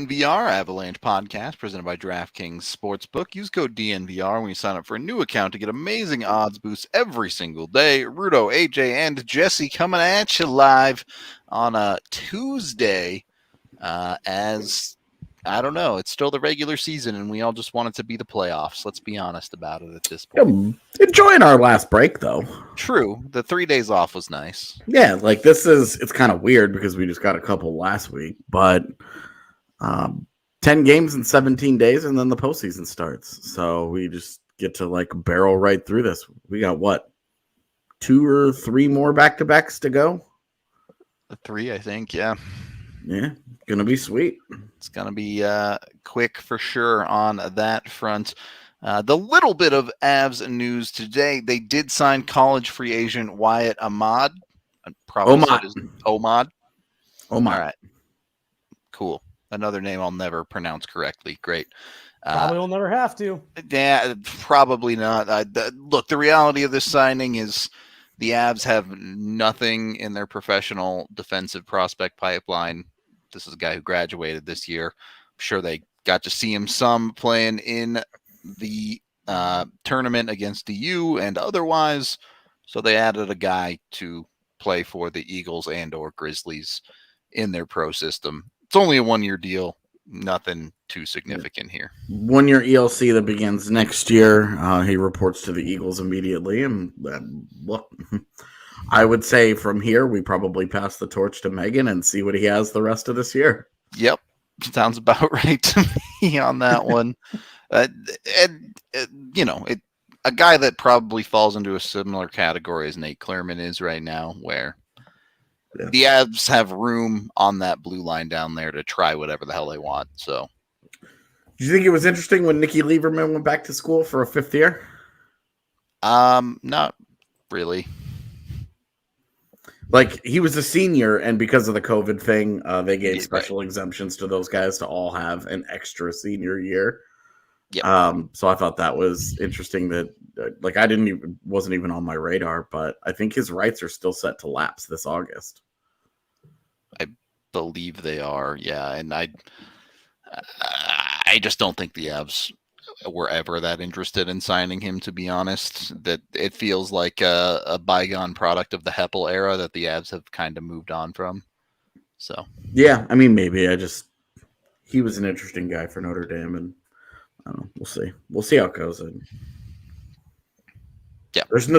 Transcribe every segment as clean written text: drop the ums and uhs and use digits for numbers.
DNVR Avalanche podcast presented by DraftKings Sportsbook. Use code DNVR when you sign up for a new account to get amazing odds boosts every single day. Rudo, AJ, and Jesse coming at you live on a Tuesday as, I don't know, it's still the regular season and we all just want it to be the playoffs. Let's be honest about it at this point. Enjoying our last break, though. True. The 3 days off was nice. Yeah, like it's kind of weird because we just got a couple last week, but 10 games in 17 days and then the postseason starts. So we just get to barrel right through this. We got what? 2 or 3 more back-to-backs to go? 3, I think, yeah. Yeah, gonna be sweet. It's gonna be quick for sure on that front. The little bit of Avs news today, they did sign college free agent Wyatt Aamodt. Aamodt. All right. Cool. Another name I'll never pronounce correctly. Great. Probably will never have to. Yeah, probably not. Look, the reality of this signing is the Avs have nothing in their professional defensive prospect pipeline. This is a guy who graduated this year. I'm sure they got to see him some playing in the tournament against the U and otherwise. So they added a guy to play for the Eagles and or Grizzlies in their pro system. It's only a 1-year deal. Nothing too significant here. 1-year ELC that begins next year. He reports to the Eagles immediately. And I would say from here, we probably pass the torch to Megan and see what he has the rest of this year. Yep. Sounds about right to me on that one. A guy that probably falls into a similar category as Nate Clearman is right now, where the Avs have room on that blue line down there to try whatever the hell they want. So, do you think it was interesting when Nikki Lieberman went back to school for a 5th year? Not really. He was a senior, and because of the COVID thing, they gave special exemptions to those guys to all have an extra senior year. Yep. So I thought that was interesting that, wasn't even on my radar, but I think his rights are still set to lapse this August. I believe they are, yeah, and I just don't think the Avs were ever that interested in signing him, to be honest. That it feels like a bygone product of the Heppel era that the Avs have kind of moved on from. So yeah, I mean, maybe he was an interesting guy for Notre Dame, and I don't know. We'll see how it goes. And yeah, there's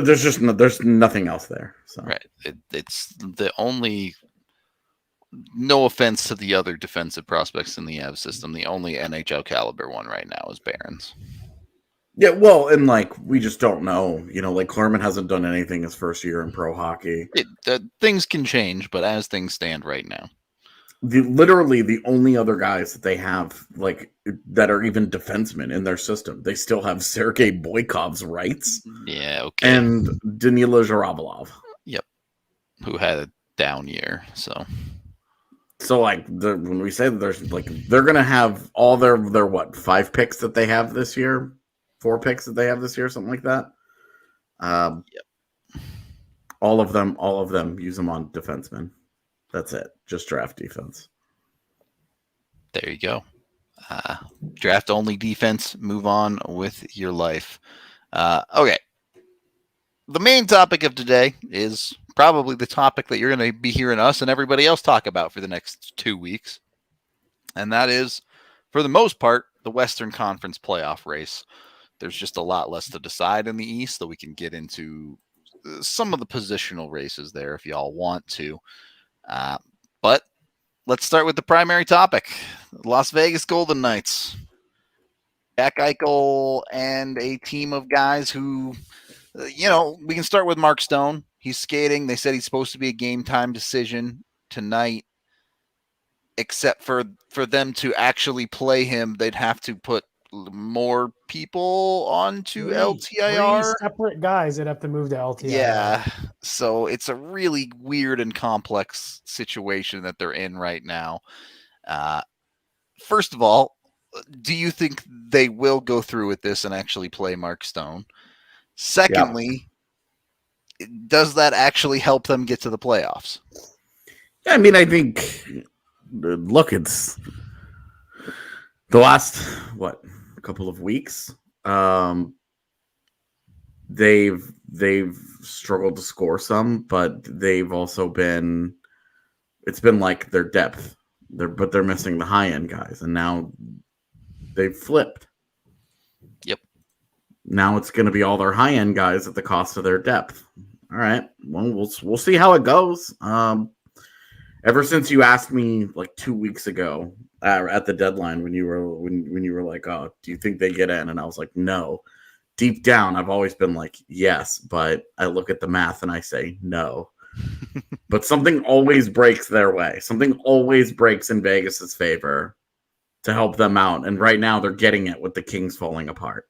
nothing else there. So right, it's the only. No offense to the other defensive prospects in the Avs system, the only NHL caliber one right now is Barons. Yeah, well, and we just don't know. Clearman hasn't done anything his first year in pro hockey. Things can change, but as things stand right now, literally the only other guys that they have that are even defensemen in their system, they still have Sergei Boykov's rights. Yeah, okay, and Danila Zharabalov. Yep, who had a down year. So when we say that they're gonna have all their 5 picks that they have this year, 4 picks that they have this year, something like that. Yep. All of them use them on defensemen. That's it. Just draft defense. There you go. Draft only defense. Move on with your life. Okay. The main topic of today is probably the topic that you're going to be hearing us and everybody else talk about for the next 2 weeks. And that is, for the most part, the Western Conference playoff race. There's just a lot less to decide in the East, so we can get into some of the positional races there if y'all want to. But let's start with the primary topic. Las Vegas Golden Knights. Jack Eichel and a team of guys who... we can start with Mark Stone. He's skating. They said he's supposed to be a game time decision tonight. Except for them to actually play him, they'd have to put more people onto LTIR. 3 separate guys that have to move to LTIR. Yeah. So it's a really weird and complex situation that they're in right now. First of all, do you think they will go through with this and actually play Mark Stone? Secondly, does that actually help them get to the playoffs? I mean, I think, look, The last couple of weeks, they've struggled to score some, but they've also been. It's been like their depth. They're missing the high end guys, and now they've flipped. Yep. Now it's going to be all their high end guys at the cost of their depth. All right. Well, we'll see how it goes. Ever since you asked me like 2 weeks ago at the deadline when you were like, "Oh, do you think they get in?" and I was like, "No." Deep down, I've always been like, "Yes," but I look at the math and I say, "No." But something always breaks their way. Something always breaks in Vegas's favor to help them out. And right now they're getting it with the Kings falling apart.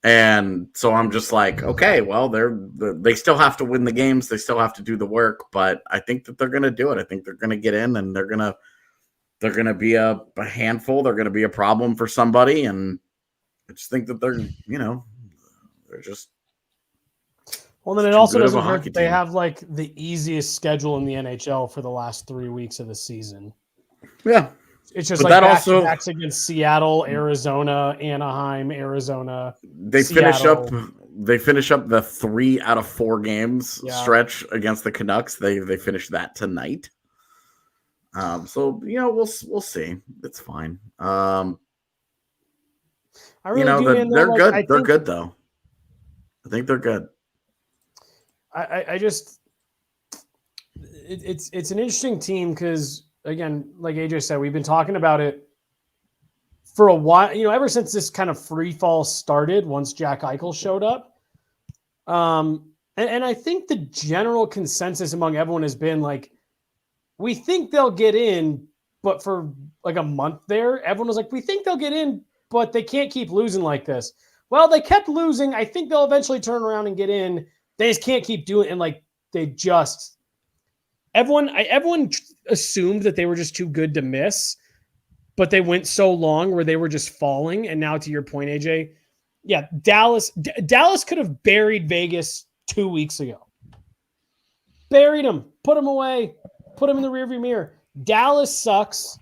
And so I'm just like, okay, well, they still have to win the games. They still have to do the work, but I think that they're going to do it. I think they're going to get in, and they're going to be a handful. They're going to be a problem for somebody. And I just think that they're just. Well, then it also doesn't hurt that they have like the easiest schedule in the NHL for the last 3 weeks of the season. Yeah. It's just like back-to-backs against Seattle, Arizona, Anaheim, Arizona. They finish up the 3 out of 4 games stretch against the Canucks. They finish that tonight. So we'll see. It's fine. They're good. They're good though. I think they're good. It's an interesting team because, again, like AJ said, we've been talking about it for a while, ever since this kind of free fall started once Jack Eichel showed up. And I think the general consensus among everyone has been like, we think they'll get in, but for like a month there, everyone was like, we think they'll get in, but they can't keep losing like this. Well, they kept losing. I think they'll eventually turn around and get in. They just can't keep doing it. And like, everyone assumed that they were just too good to miss, but they went so long where they were just falling. And now to your point, AJ, yeah, Dallas could have buried Vegas 2 weeks ago. Buried them, put them away, put them in the rearview mirror. Dallas sucks.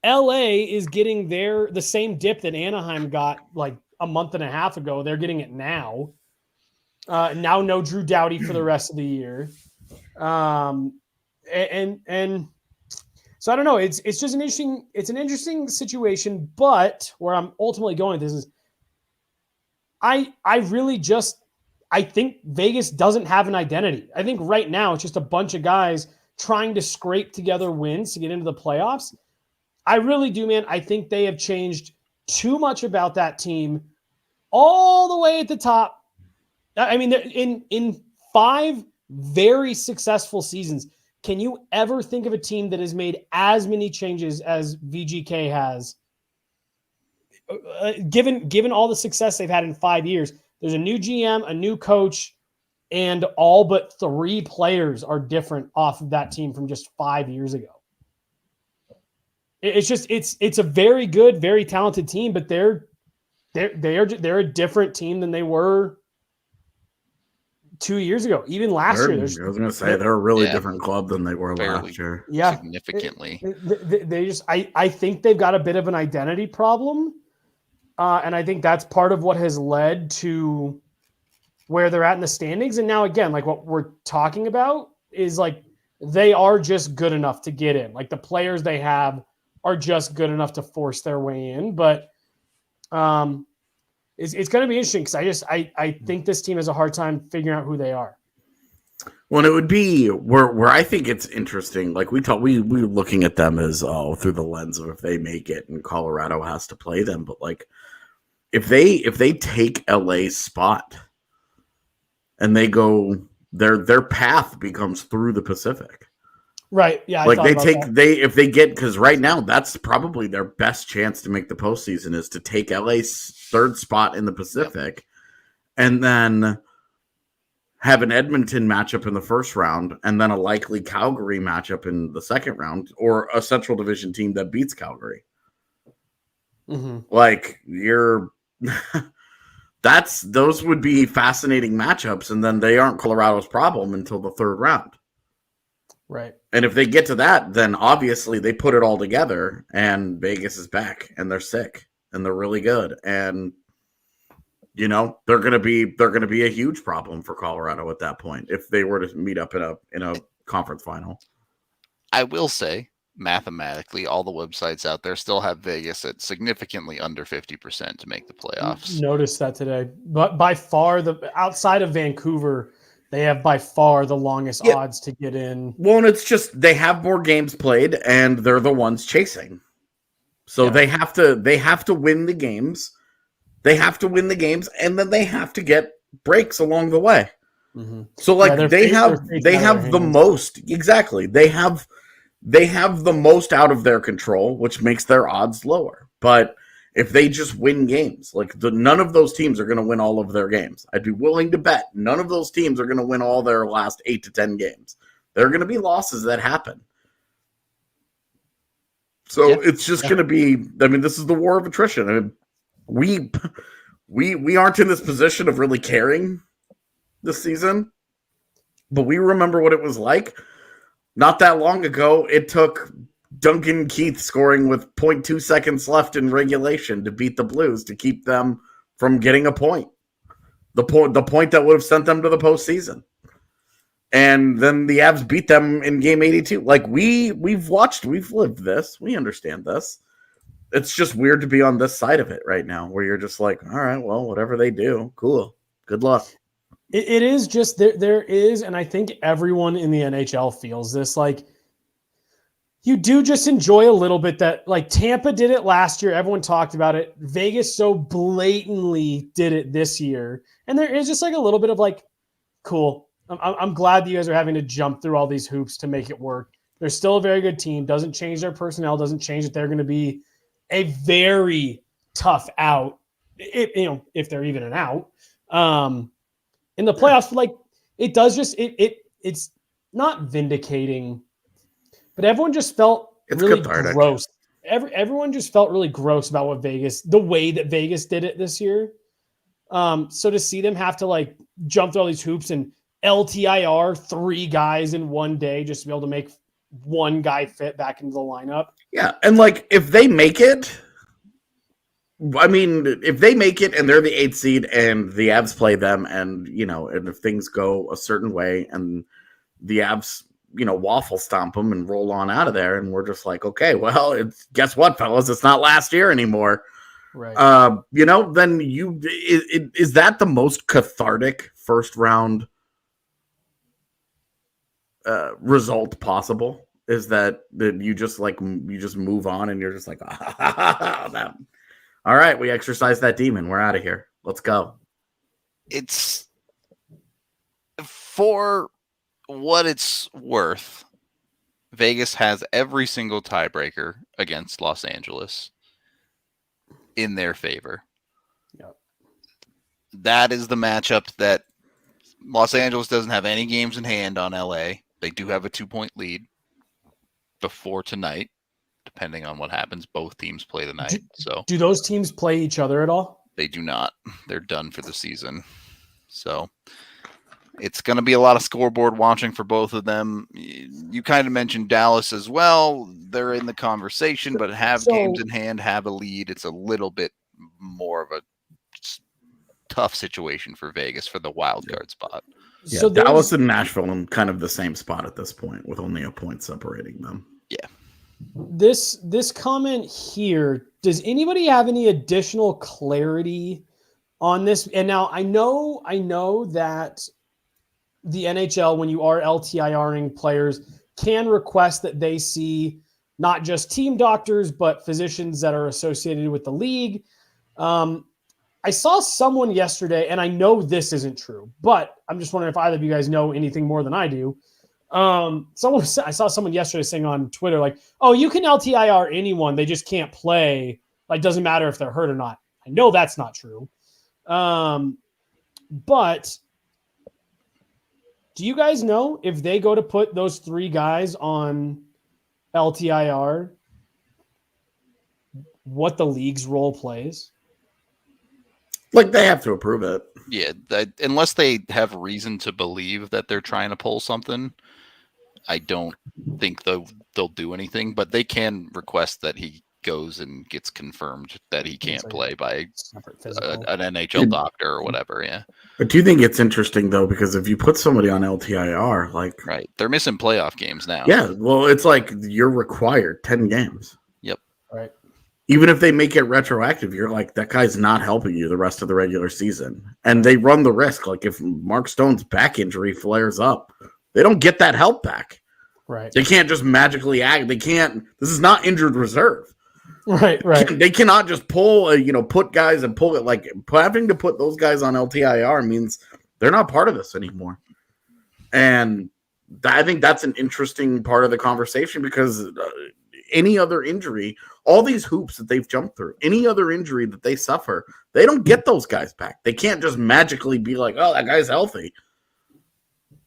LA is getting the same dip that Anaheim got like a month and a half ago. They're getting it now. Now no Drew Doughty for the rest of the year. And so I don't know. It's just an interesting situation, but where I'm ultimately going with this is I think Vegas doesn't have an identity. I think right now it's just a bunch of guys trying to scrape together wins to get into the playoffs. I really do, man. I think they have changed too much about that team all the way at the top. I mean, in 5 very successful seasons, can you ever think of a team that has made as many changes as VGK has? Given all the success they've had in 5 years, there's a new GM, a new coach, and all but 3 players are different off of that team from just 5 years ago. It's a very good, very talented team, but they're a different team than they were 2 year ago, even last year. I was going to say they're a really different club than they were last year. Yeah, significantly. I think they've got a bit of an identity problem, and I think that's part of what has led to where they're at in the standings. And now again, like what we're talking about is like they are just good enough to get in. Like the players they have are just good enough to force their way in, but it's going to be interesting because I think this team has a hard time figuring out who they are. Well, it would be where I think it's interesting. Like we were looking at them as through the lens of if they make it and Colorado has to play them. But like if they take LA's spot and they go, their path becomes through the Pacific. Right. Yeah. Like if they get, because right now that's probably their best chance to make the postseason is to take LA's 3rd spot in the Pacific, and then have an Edmonton matchup in the first round, and then a likely Calgary matchup in the second round, or a Central Division team that beats Calgary. Mm-hmm. Like those would be fascinating matchups, and then they aren't Colorado's problem until the 3rd round. Right. And if they get to that, then obviously they put it all together and Vegas is back and they're sick and they're really good. And they're gonna be a huge problem for Colorado at that point if they were to meet up in a conference final. I will say, mathematically, all the websites out there still have Vegas at significantly under 50% to make the playoffs. Noticed that today. But by far, outside of Vancouver, they have by far the longest odds to get in. Well, and it's just they have more games played and they're the ones chasing. So they have to win the games. They have to win the games, and then they have to get breaks along the way. Mm-hmm. So they have the most. Exactly. They have the most out of their control, which makes their odds lower. But if they just win games, none of those teams are going to win all of their games. I'd be willing to bet none of those teams are going to win all their last 8 to 10 games. There are going to be losses that happen. So it's just going to be, this is the war of attrition. We aren't in this position of really caring this season, but we remember what it was like. Not that long ago, it took Duncan Keith scoring with 0.2 seconds left in regulation to beat the Blues to keep them from getting a point. The point that would have sent them to the postseason. And then the Avs beat them in game 82. We've lived this. We understand this. It's just weird to be on this side of it right now where you're just like, all right, well, whatever they do, cool. Good luck. It is just there is, and I think everyone in the NHL feels this, you do just enjoy a little bit that Tampa did it last year. Everyone talked about it. Vegas so blatantly did it this year. And there is just a little bit of cool. I'm glad that you guys are having to jump through all these hoops to make it work. They're still a very good team. Doesn't change their personnel. Doesn't change that they're going to be a very tough out, if they're even an out in the playoffs. But it does just it's not vindicating, but everyone just felt really cathartic. Gross. Everyone just felt really gross about the way that Vegas did it this year. So to see them have to jump through all these hoops and LTIR 3 guys in one day just to be able to make one guy fit back into the lineup. Yeah, and if they make it, if they make it and they're the 8th seed and the Avs play them and, and if things go a certain way and the Avs, waffle stomp them and roll on out of there and we're just okay, well, guess what, fellas? It's not last year anymore. Right. Then is that the most cathartic first round result possible? Is that you just move on and you're just all right, we exercised that demon. We're out of here. Let's go. It's for what it's worth. Vegas has every single tiebreaker against Los Angeles in their favor. Yep. That is the matchup that Los Angeles doesn't have any games in hand on LA. They do have a 2-point lead before tonight, depending on what happens. Both teams play tonight. Do those teams play each other at all? They do not. They're done for the season. So it's going to be a lot of scoreboard watching for both of them. You kind of mentioned Dallas as well. They're in the conversation, but have games in hand, have a lead. It's a little bit more of a tough situation for Vegas for the wild card spot. Yeah, so Dallas and Nashville in kind of the same spot at this point with only a point separating them. Yeah. This comment here, does anybody have any additional clarity on this? And now I know that the NHL, when you are LTIRing players, can request that they see not just team doctors, but physicians that are associated with the league. I saw someone yesterday, and I know this isn't true, but I'm just wondering if either of you guys know anything more than I do. I saw someone yesterday saying on Twitter, oh, you can LTIR anyone. They just can't play. Doesn't matter if they're hurt or not. I know that's not true. But do you guys know if they go to put those 3 guys on LTIR, what the league's role plays? They have to approve it. Yeah, unless they have reason to believe that they're trying to pull something, I don't think they'll do anything, but they can request that he goes and gets confirmed that he can't play by an NHL doctor or whatever. Yeah. But do you think it's interesting though? Because if you put somebody on LTIR, like, right, they're missing playoff games now. Yeah. Well, it's like you're required 10 games. Yep. Right. Even if they make it retroactive, you're like, that guy's not helping you the rest of the regular season. And they run the risk. Like if Mark Stone's back injury flares up, they don't get that help back. Right. They can't just magically act. They can't. This is not injured reserve. Right. They cannot just pull, put guys and pull it. Like having to put those guys on LTIR means they're not part of this anymore. And I think that's an interesting part of the conversation because any other injury, all these hoops that they've jumped through, any other injury that they suffer, they don't get those guys back. They can't just magically be like, oh, that guy's healthy.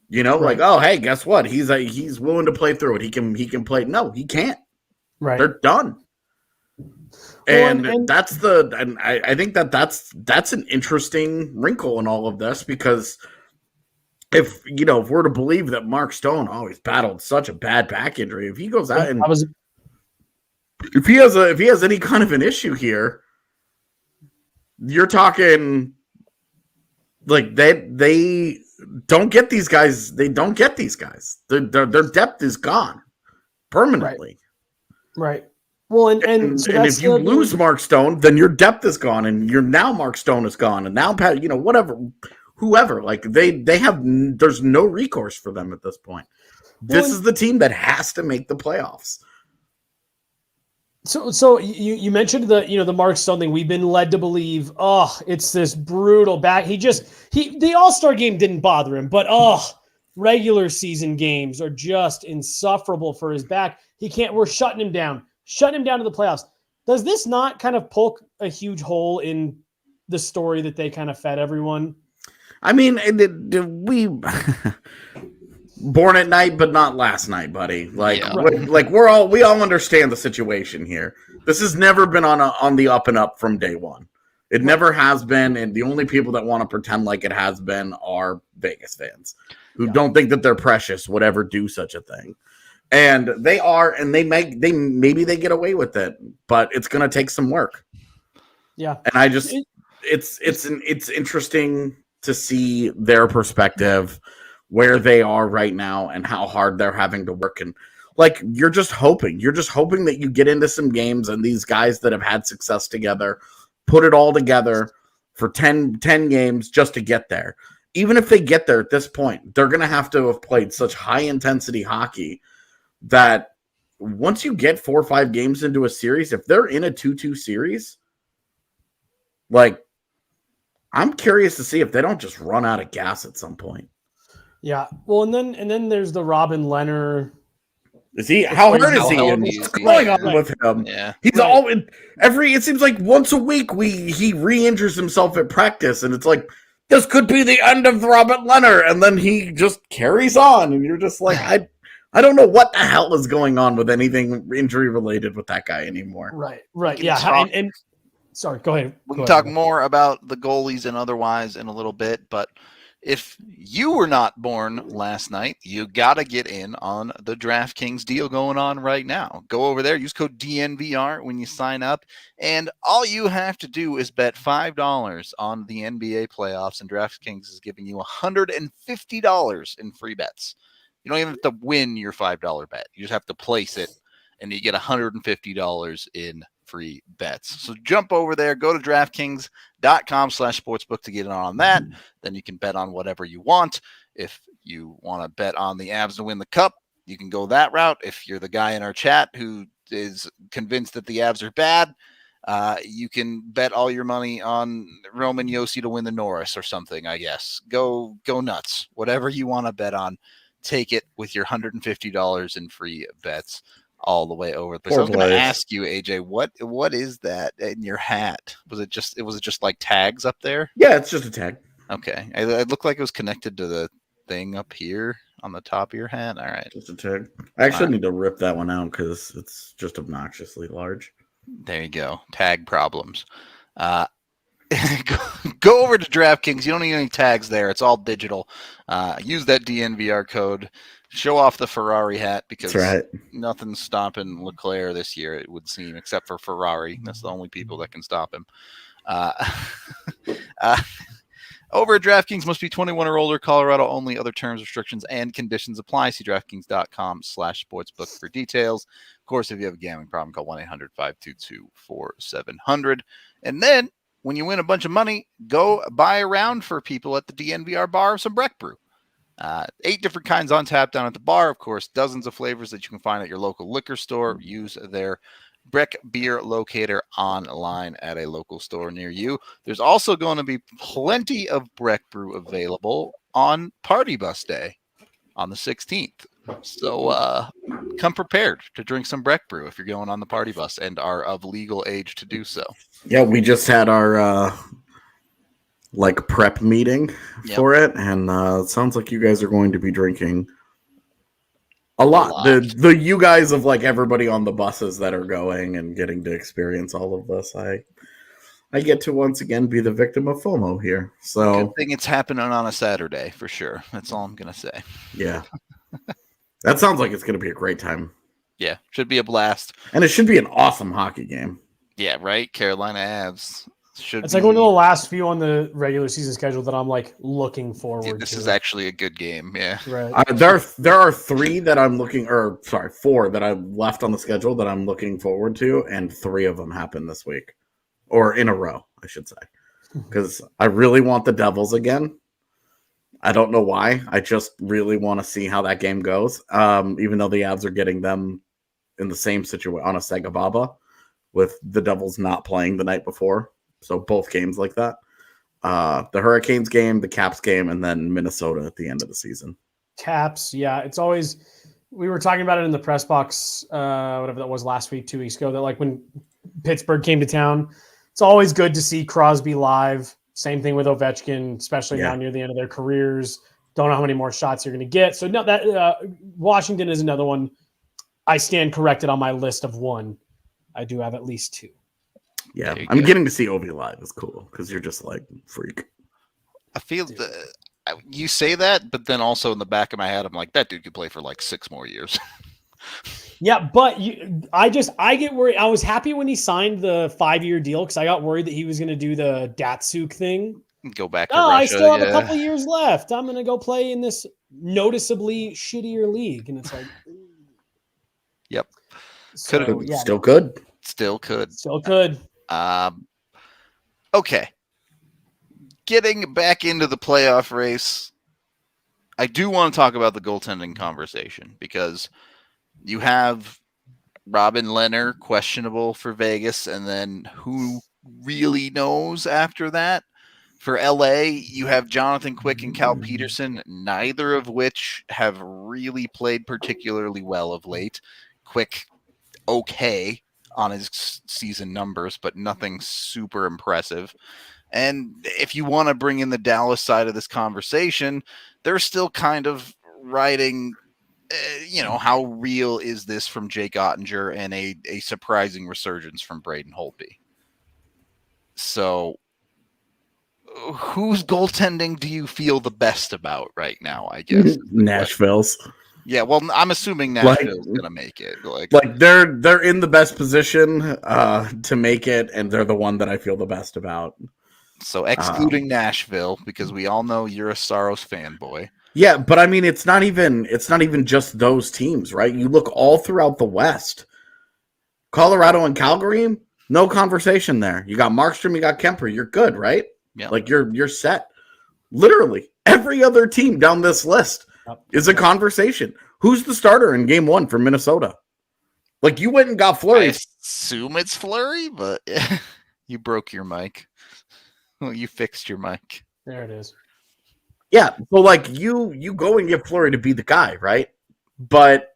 Like, oh, hey, guess what? He's willing to play through it. He can play. No, he can't. Right. They're done. And I think that's an interesting wrinkle in all of this because if we're to believe that Mark Stone always battled such a bad back injury, if he goes out and if he has any kind of an issue here, you're talking like they don't get these guys. They don't get these guys. Their depth is gone permanently. Right. Well, and if you lose Mark Stone, then your depth is gone, and Mark Stone is gone, and now whoever, like they have, there's no recourse for them at this point. This is the team that has to make the playoffs. So you mentioned the Mark Stone thing. We've been led to believe, it's this brutal back. The All-Star game didn't bother him, but regular season games are just insufferable for his back. We're shutting him down to the playoffs. Does this not kind of poke a huge hole in the story that they kind of fed everyone? I mean, we born at night, but not last night, buddy. Like, like we all understand the situation here. This has never been on the up and up from day one. It never has been, and the only people that want to pretend like it has been are Vegas fans who don't think that they're precious would ever do such a thing. And they are, and maybe they get away with it, but it's going to take some work. Yeah. And it's interesting to see their perspective, where they are right now and how hard they're having to work. And like, you're just hoping that you get into some games and these guys that have had success together, put it all together for 10 games just to get there. Even if they get there at this point, they're going to have played such high intensity hockey that once you get 4 or 5 games into a series, if they're in a 2-2 series, like, I'm curious to see if they don't just run out of gas at some point. Yeah. Well, and then there's the Robin Leonard. Is he? How hurt is he? What's going on with him? Yeah. He's it seems like once a week he re-injures himself at practice, and it's like, this could be the end of Robin Leonard, and then he just carries on, and you're just like, I don't know what the hell is going on with anything injury related with that guy anymore. Right. Yeah. And sorry, go ahead. We can talk more about the goalies and otherwise in a little bit, but if you were not born last night, you got to get in on the DraftKings deal going on right now. Go over there, use code DNVR when you sign up, and all you have to do is bet $5 on the NBA playoffs, and DraftKings is giving you $150 in free bets. You don't even have to win your $5 bet. You just have to place it, and you get $150 in free bets. So jump over there, go to DraftKings.com/sportsbook to get in on that. Then you can bet on whatever you want. If you want to bet on the Avs to win the Cup, you can go that route. If you're the guy in our chat who is convinced that the Avs are bad, you can bet all your money on Roman Josi to win the Norris or something, I guess. Go nuts. Whatever you want to bet on, take it with your $150 in free bets all the way over the place. I was going to ask you, AJ, what is that in your hat? Was it just like tags up there? Yeah, it's just a tag. Okay. It looked like it was connected to the thing up here on the top of your hat. All right. Just a tag. I actually need to rip that one out because it's just obnoxiously large. There you go. Tag problems. Go over to DraftKings. You don't need any tags there. It's all digital. Use that DNVR code. Show off the Ferrari hat because That's right. nothing's stopping Leclerc this year, it would seem, except for Ferrari. That's the only people that can stop him. Over at DraftKings, must be 21 or older, Colorado only. Other terms, restrictions, and conditions apply. See DraftKings.com/sportsbook for details. Of course, if you have a gambling problem, call 1-800-522-4700. And then, when you win a bunch of money, go buy a round for people at the DNVR bar of some Breck Brew. 8 different kinds on tap down at the bar. Of course, dozens of flavors that you can find at your local liquor store. Use their Breck Beer Locator online at a local store near you. There's also going to be plenty of Breck Brew available on Party Bus Day on the 16th. So come prepared to drink some Breck Brew if you're going on the party bus and are of legal age to do so. Yeah, we just had our prep meeting for it, and it sounds like you guys are going to be drinking a lot. The you guys of everybody on the buses that are going and getting to experience all of this. I get to once again be the victim of FOMO here. So good thing it's happening on a Saturday for sure. That's all I'm gonna say. Yeah. That sounds like it's gonna be a great time. Yeah, should be a blast. And it should be an awesome hockey game. Yeah, right. Carolina Avs. It's one of the last few on the regular season schedule that I'm looking forward to. This is actually a good game. Yeah. Right. There are 3 that I'm 4 that I've left on the schedule that I'm looking forward to, and 3 of them happen this week. Or in a row, I should say. Because I really want the Devils again. I don't know why. I just really want to see how that game goes. Even though the Avs are getting them in the same situation on a Segababa, with the Devils not playing the night before. So both games like that. The Hurricanes game, the Caps game, and then Minnesota at the end of the season. Caps, yeah. It's always, we were talking about it in the press box, whatever that was last week, 2 weeks ago, that when Pittsburgh came to town, it's always good to see Crosby live. Same thing with Ovechkin, especially now near the end of their careers. Don't know how many more shots you're going to get. So no, that Washington is another one. I stand corrected on my list of 1. I do have at least 2. Yeah, I'm getting to see Ovi live is cool because you're just freak. I feel you say that, but then also in the back of my head, I'm like, that dude could play for 6 more years. Yeah, but I get worried. I was happy when he signed the 5-year deal because I got worried that he was going to do the Datsuk thing. Go back to Russia. I still have a couple years left. I'm going to go play in this noticeably shittier league. And it's yep. So, Still could. Still could. Still could. Okay. Getting back into the playoff race, I do want to talk about the goaltending conversation because you have Robin Lehner questionable for Vegas, and then who really knows after that? For LA, you have Jonathan Quick and Cal Peterson, neither of which have really played particularly well of late. Quick, okay on his season numbers, but nothing super impressive. And if you want to bring in the Dallas side of this conversation, they're still kind of riding, how real is this from Jake Ottinger and a surprising resurgence from Braden Holtby. So whose goaltending do you feel the best about right now, I guess? Nashville's. Yeah, well, I'm assuming Nashville's going to make it. They're in the best position to make it, and they're the one that I feel the best about. So excluding Nashville, because we all know you're a Saros fanboy. Yeah, but I mean, it's not even just those teams, right? You look all throughout the West. Colorado and Calgary, no conversation there. You got Markstrom, you got Kemper, you're good, right? Yeah. You're set. Literally every other team down this list is a conversation. Who's the starter in game 1 for Minnesota? You went and got Fleury. I assume it's Fleury, but you broke your mic. Well, you fixed your mic. There it is. Yeah, so you go and get Fleury to be the guy, right? But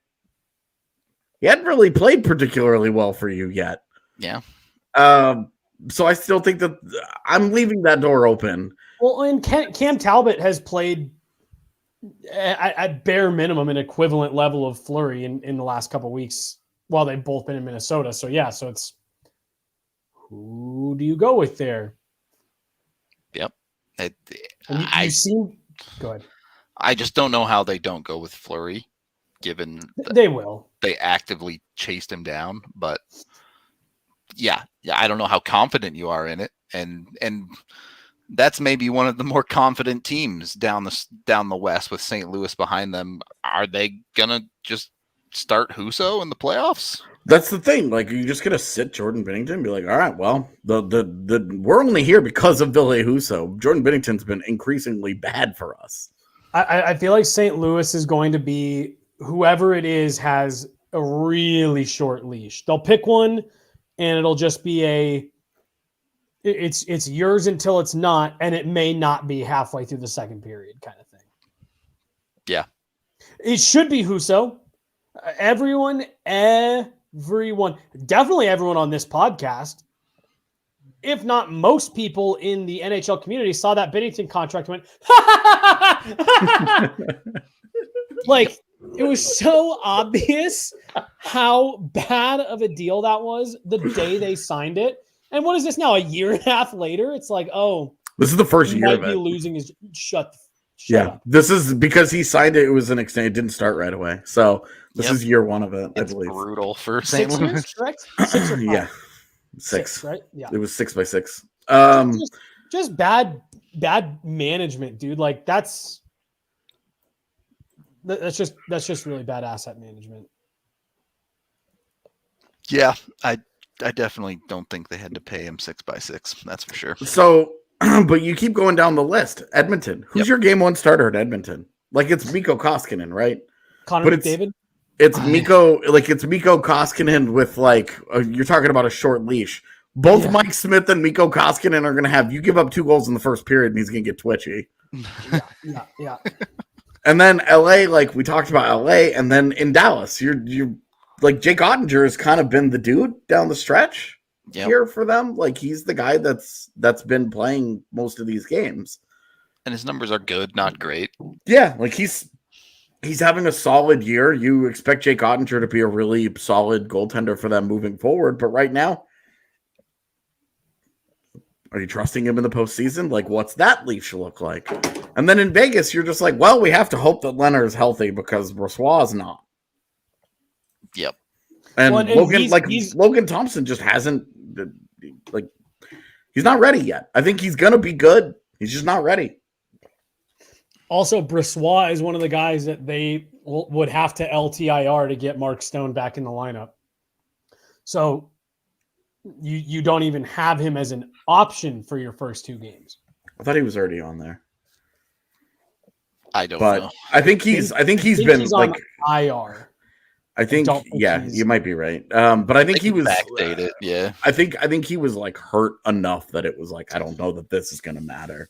he hadn't really played particularly well for you yet. Yeah. So I still think that I'm leaving that door open. Well, and Cam Talbot has played at bare minimum an equivalent level of Fleury in the last couple of weeks while they've both been in Minnesota. So so it's who do you go with there? Yep. Go ahead. I just don't know how they don't go with Fleury. given They will. they actively chased him down. But yeah, I don't know how confident you are in it, and that's maybe one of the more confident teams down the West with St. Louis behind them. Are they gonna just start Husso in the playoffs? That's the thing. Like, you're just gonna sit Jordan Binnington and be like, all right, well, the we're only here because of Ville Husso. Jordan Binnington's been increasingly bad for us. I feel like St. Louis is going to be, whoever it is has a really short leash. They'll pick one, and it'll just be it's yours until it's not, and it may not be halfway through the second period kind of thing. Yeah. It should be Husso. Everyone, definitely everyone on this podcast, if not most people in the NHL community, saw that Binnington contract and went, like, it was so obvious how bad of a deal that was the day they signed it. And what is this now? A year and a half later? It's like, oh, this is the first year might of be it. losing his shut Yeah, up. this is because he signed it. It was an extent. It didn't start right away. So this Yep. is year one of it, I It's believe. brutal for St. 6 Louis. years, correct? 6 or 5? Yeah, six. Right? Yeah. It was 6x6. Just bad management, dude. Like that's just really bad asset management. Yeah, I definitely don't think they had to pay him 6x6. That's for sure. So, but you keep going down the list. Edmonton. Who's Yep. your game one starter at Edmonton? Like, it's Mikko Koskinen, right? Connor But it's- McDavid. It's Mikko. Like, it's Mikko Koskinen with like you're talking about a short leash. Both Yeah. Mike Smith and Mikko Koskinen are going to have you give up 2 goals in the first period, and he's going to get twitchy. Yeah. And then LA, like we talked about LA, and then in Dallas, you're like Jake Ottinger has kind of been the dude down the stretch here for them. Like, he's the guy that's been playing most of these games. And his numbers are good, not great. Yeah, like he's having a solid year. You expect Jake Ottinger to be a really solid goaltender for them moving forward, but right now, are you trusting him in the postseason? Like, what's that leash look like? And then in Vegas, you're just like, well, we have to hope that Leonard is healthy because Brossoit is not. Yep. And Well, and Logan, he's- Logan Thompson just hasn't, like, he's not ready yet. I think he's gonna be good. He's just not ready. Also, Brossoit is one of the guys that they would have to LTIR to get Mark Stone back in the lineup. So you don't even have him as an option for your first 2 games. I thought he was already on there, I don't but know. I think he's been he's on like, IR. I think, don't think yeah, he's- you might be right. But I think he was backdated. Yeah. I think he was like hurt enough that it was like, I don't know that this is gonna matter.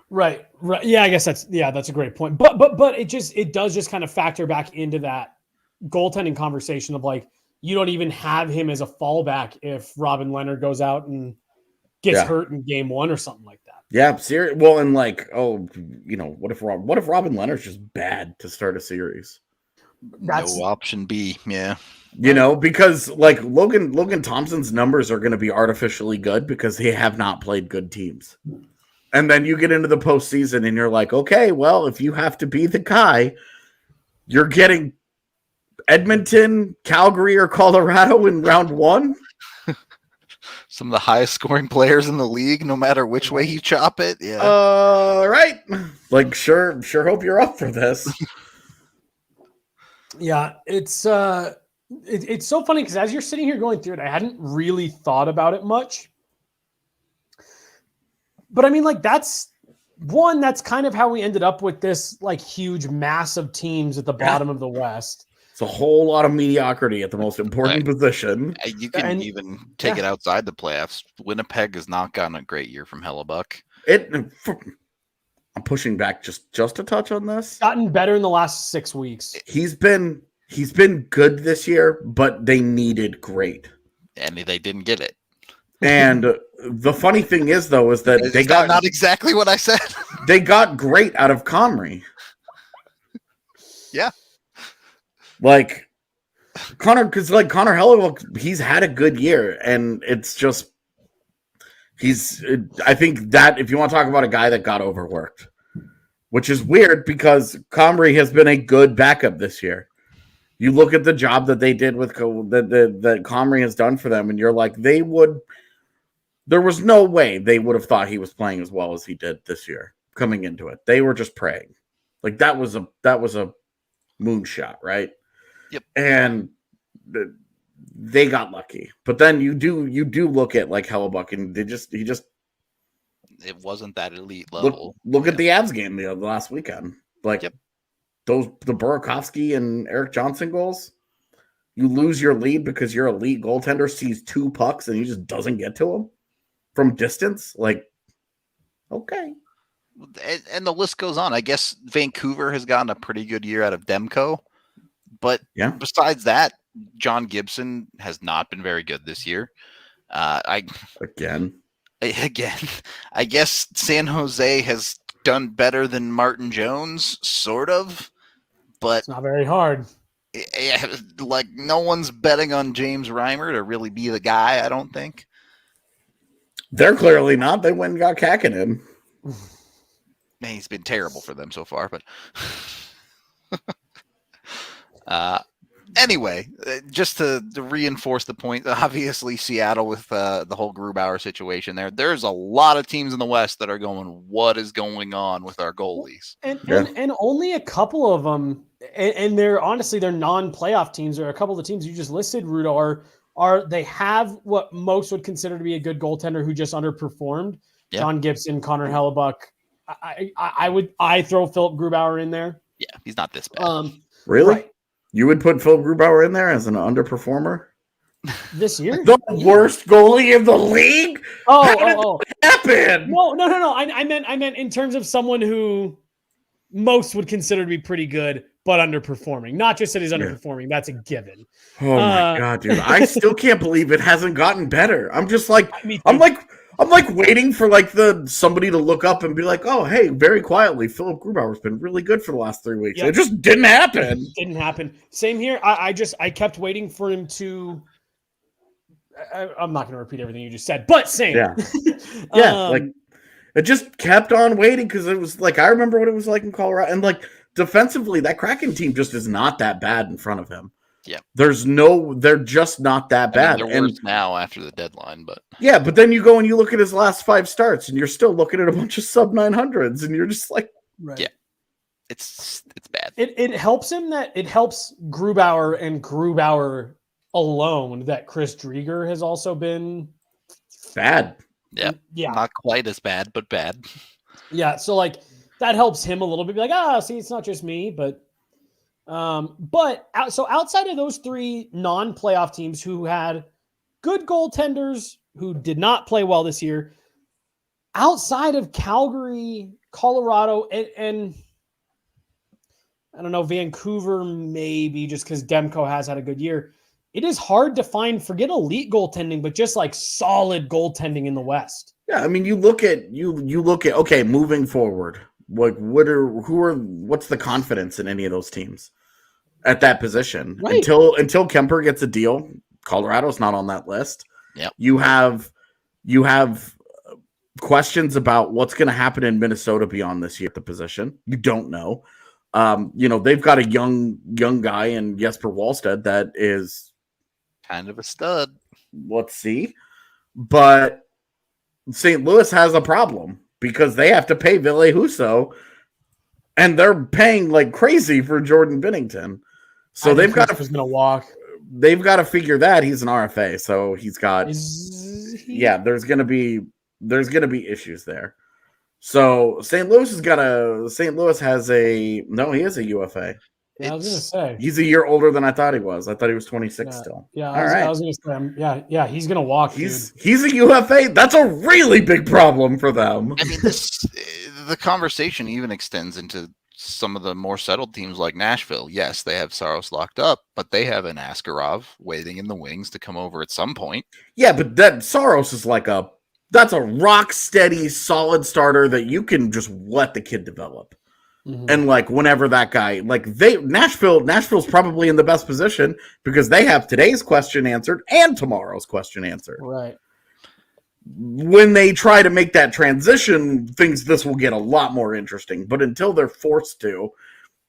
Right. Yeah, I guess that's a great point. But it does just kind of factor back into that goaltending conversation of like, you don't even have him as a fallback if Robin Leonard goes out and gets hurt in game 1 or something like that. Yeah, serious. Well, and like, oh, you know, what if Robin Leonard's just bad to start a series? That's No option B. Yeah. You know, because like Logan Thompson's numbers are going to be artificially good because they have not played good teams. And then you get into the postseason and you're like, okay, well, if you have to be the guy, you're getting Edmonton, Calgary, or Colorado in round 1. Some of the highest scoring players in the league, no matter which way you chop it. Yeah. Right. Like, sure hope you're up for this. Yeah, it's so funny because as you're sitting here going through it, I hadn't really thought about it much. But I mean, like, that's kind of how we ended up with this like huge mass of teams at the bottom of the West. It's a whole lot of mediocrity at the most important position. You can And- even take it outside the playoffs. Winnipeg has not gotten a great year from Hellebuck. I'm pushing back just a touch on this. Gotten better in the last 6 weeks. He's been good this year, but they needed great. And they didn't get it. And the funny thing is, though, is that Is that not exactly what I said? they got great out of Comrie. Yeah. Like Connor Hellebuck, he's had a good year, and it's just I think that if you want to talk about a guy that got overworked, which is weird because Comrie has been a good backup this year. You look at the job that they did with that Comrie has done for them, and you're like, there was no way they would have thought he was playing as well as he did this year coming into it. They were just praying. Like that was a moonshot, right? Yep. And they got lucky. But then you do look at like Hellebuck, and it wasn't that elite level. Look at the Avs game the last weekend. Like the Burakovsky and Eric Johnson goals. You lose your lead because your elite goaltender sees 2 pucks and he just doesn't get to them from distance. Like, okay. And the list goes on. I guess Vancouver has gotten a pretty good year out of Demko. But besides that, John Gibson has not been very good this year. Again, I guess San Jose has done better than Martin Jones, sort of. But it's not very hard. Like, no one's betting on James Reimer to really be the guy, I don't think. They're clearly not. They went and got Kakinen. He's been terrible for them so far, but anyway, just to reinforce the point, obviously Seattle with the whole Grubauer situation there's a lot of teams in the West that are going, what is going on with our goalies? And only a couple of them, and they're honestly, they're non-playoff teams, or a couple of the teams you just listed, Rudo, are they have what most would consider to be a good goaltender who just underperformed. Yeah. John Gibson, Connor Hellebuck. I throw Philip Grubauer in there. Yeah, he's not this bad. Really? Right. You would put Philip Grubauer in there as an underperformer this year? The worst goalie in the league? How did that happen? No. I meant in terms of someone who most would consider to be pretty good, but underperforming. Not just that he's underperforming. That's a given. Oh my God, dude. I still can't believe it hasn't gotten better. I'm just like, I'm like waiting for like somebody to look up and be like, oh, hey, very quietly, Philip Grubauer's been really good for the last 3 weeks. Yep. It just didn't happen. Didn't happen. Same here. I kept waiting for him to. I'm not going to repeat everything you just said, but same. Yeah. Like it just kept on waiting because it was like I remember what it was like in Colorado, and like defensively, that Kraken team just is not that bad in front of him. Yeah, they're just not that bad. They're worse now after the deadline, but but then you go and you look at his last 5 starts, and you're still looking at a bunch of sub 900s, and you're just like, yeah, it's bad. It helps him that it helps Grubauer and Grubauer alone that Chris Drieger has also been bad. Yeah, not quite as bad, but bad. Yeah, so like that helps him a little bit. Be like, see, it's not just me, but. So outside of those 3 non-playoff teams who had good goaltenders who did not play well this year, outside of Calgary, Colorado, and I don't know, Vancouver, maybe just because Demko has had a good year, it is hard to find, forget elite goaltending, but just like solid goaltending in the West. Yeah, I mean, you look at okay, moving forward. Like what's the confidence in any of those teams at that position? Right. Until Kemper gets a deal, Colorado's not on that list. Yeah. You have questions about what's going to happen in Minnesota beyond this year at the position. You don't know. They've got a young guy in Jesper Wallstedt that is kind of a stud. Let's see. But St. Louis has a problem. Because they have to pay Ville Husso, and they're paying like crazy for Jordan Binnington. So they've got to walk. They've got to figure that he's an RFA, so he's got. There's gonna be issues there. So St. Louis has he is a UFA. Yeah, I was gonna say he's a year older than I thought he was. I thought he was 26 still. Yeah, I was gonna say, he's gonna walk. He's a UFA. That's a really big problem for them. I mean, the conversation even extends into some of the more settled teams like Nashville. Yes, they have Saros locked up, but they have an Askarov waiting in the wings to come over at some point. Yeah, but that Saros is that's a rock steady, solid starter that you can just let the kid develop. Mm-hmm. And like whenever that guy, Nashville's probably in the best position because they have today's question answered and tomorrow's question answered. Right. When they try to make that transition, this will get a lot more interesting. But until they're forced to,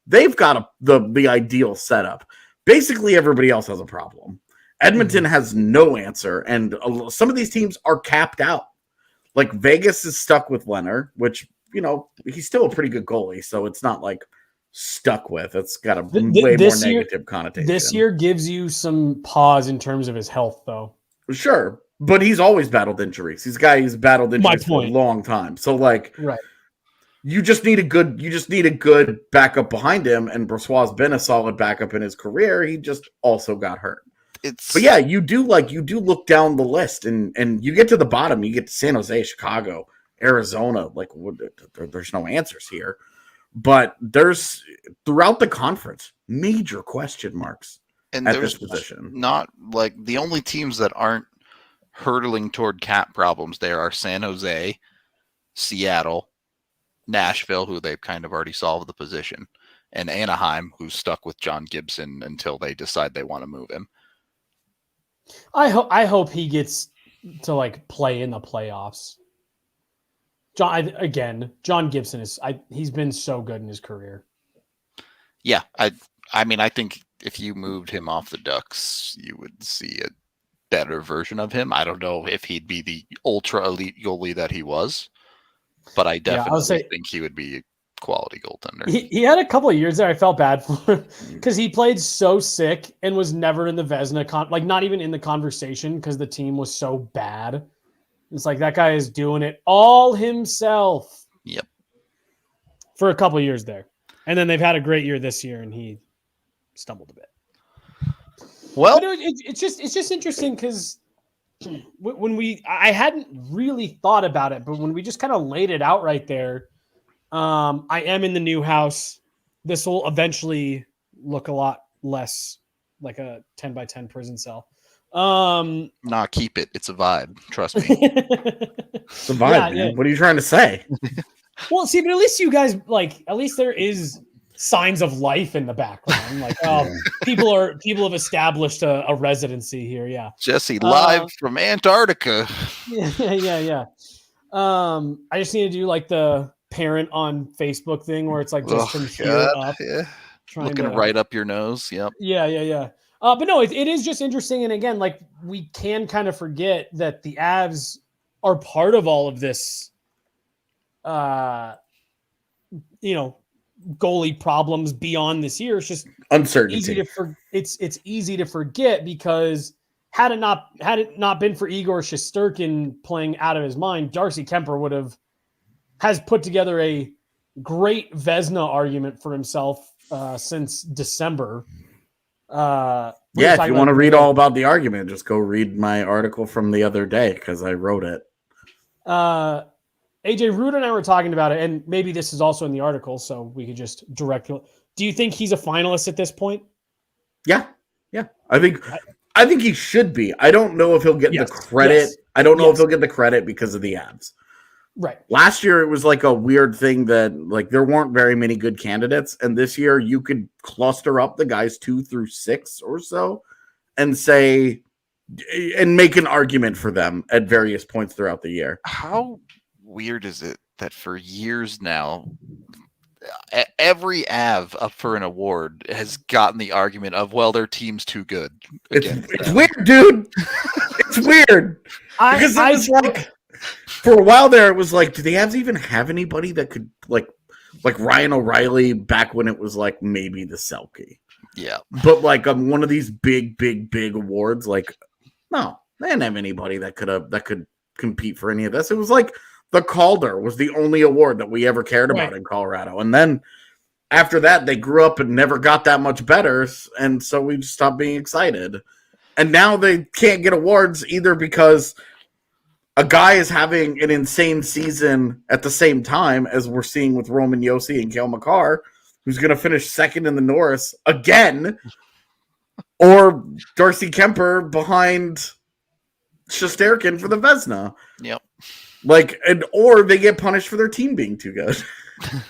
they've got the ideal setup. basically everybody else has a problem. Edmonton has no answer, and some of these teams are capped out. Like Vegas is stuck with Leonard, which, he's still a pretty good goalie, so it's not like stuck with. It's got a way more negative connotation. This year gives you some pause in terms of his health, though. Sure, but he's always battled injuries. He's battled injuries for a long time. So, right. You just need a good backup behind him, and Brossoit's been a solid backup in his career. He just also got hurt. But yeah, you do look down the list, and you get to the bottom. You get to San Jose, Chicago, Arizona. There's no answers here, but there's throughout the conference major question marks and at this position. Not like the only teams that aren't hurtling toward cap problems there are San Jose, Seattle, Nashville, who they've kind of already solved the position, and Anaheim, who's stuck with John Gibson until they decide they want to move him. I hope he gets to play in the playoffs. John Gibson he's been so good in his career. Yeah, I mean, I think if you moved him off the Ducks, you would see a better version of him. I don't know if he'd be the ultra elite goalie that he was, but I definitely think he would be a quality goaltender. He had a couple of years there I felt bad for him because he played so sick and was never in the Vezina not even in the conversation because the team was so bad. It's like that guy is doing it all himself. Yep. For a couple of years there. And then they've had a great year this year and he stumbled a bit. Well, it's just interesting because I hadn't really thought about it, but when we just kind of laid it out right there, I am in the new house. This will eventually look a lot less like a 10 by 10 prison cell. Nah, keep it. It's a vibe. Trust me. It's a vibe, man. What are you trying to say? Well, see, but at least you guys at least there is signs of life in the background. People have established a residency here. Yeah. Jesse live from Antarctica. Yeah. I just need to do the parent on Facebook thing where it's just from here up. Yeah. Looking right up your nose. Yep. Yeah. But no, it is just interesting. And again, we can kind of forget that the Avs are part of all of this, goalie problems beyond this year. It's just uncertainty. It's easy to forget because had it not been for Igor Shesterkin playing out of his mind, Darcy Kemper has put together a great Vezina argument for himself since December. If you want to read all about the argument, just go read my article from the other day because I wrote it. AJ, Rudo and I were talking about it, and maybe this is also in the article, so we could just direct. Do you think he's a finalist at this point? Yeah. I think he should be. I don't know if he'll get the credit. Yes. I don't know if he'll get the credit because of the Avs. Right. Last year, it was a weird thing that there weren't very many good candidates. And this year, you could cluster up the guys 2 through 6 or so and make an argument for them at various points throughout the year. How weird is it that for years now, every Av up for an award has gotten the argument of, well, their team's too good. It's weird, dude. It's weird. Because it was for a while there, it was do the Avs even have anybody that could like Ryan O'Reilly back when it was maybe the Selke? Yeah. But one of these big awards, no, they didn't have anybody that could compete for any of this. It was the Calder was the only award that we ever cared about in Colorado. And then after that, they grew up and never got that much better. And so we just stopped being excited. And now they can't get awards either because a guy is having an insane season at the same time as we're seeing with Roman Josi and Cale Makar, who's going to finish second in the Norris again, or Darcy Kemper behind Shesterkin for the Vezina. Yep. Or they get punished for their team being too good.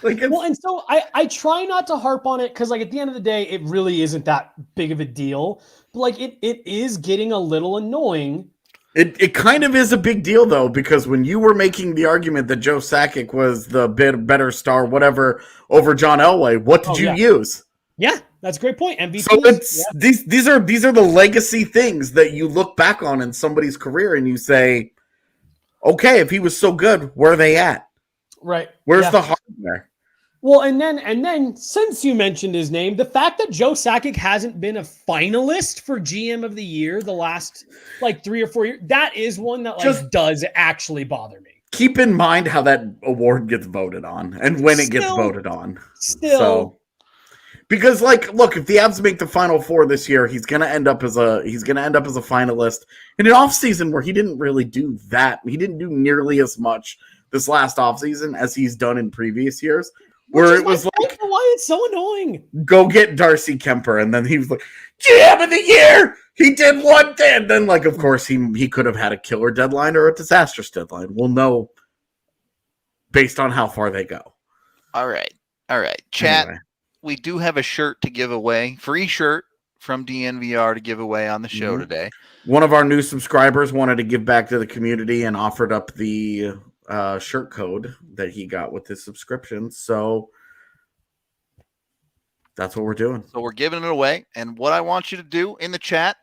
And so I try not to harp on it because at the end of the day, it really isn't that big of a deal. But it is getting a little annoying. It kind of is a big deal though, because when you were making the argument that Joe Sakic was the better star, whatever, over John Elway, what did you use? Yeah, That's a great point. MVP. So it's these are the legacy things that you look back on in somebody's career and you say, okay, if he was so good, where are they at? Right. Where's the heart there? Well, and then since you mentioned his name, the fact that Joe Sakic hasn't been a finalist for GM of the Year the last like 3 or 4 years, that is one that like does actually bother me. Keep in mind how that award gets voted on and when it gets voted on. So, because like, look, if the Avs make the Final Four this year, he's gonna end up as a finalist in an offseason where he didn't really do that. He didn't do nearly as much this last offseason as he's done in previous years. Where it was like, why it's so annoying. Go get Darcy Kemper, and then he was like, GM of the Year. He did one thing. And then, like, of course, he could have had a killer deadline or a disastrous deadline. We'll know based on how far they go. All right. Chat. Anyway. We do have a shirt to give away, free shirt from DNVR to give away on the show today. One of our new subscribers wanted to give back to the community and offered up the shirt code that he got with his subscription. So that's what we're doing. So we're giving it away. And what I want you to do in the chat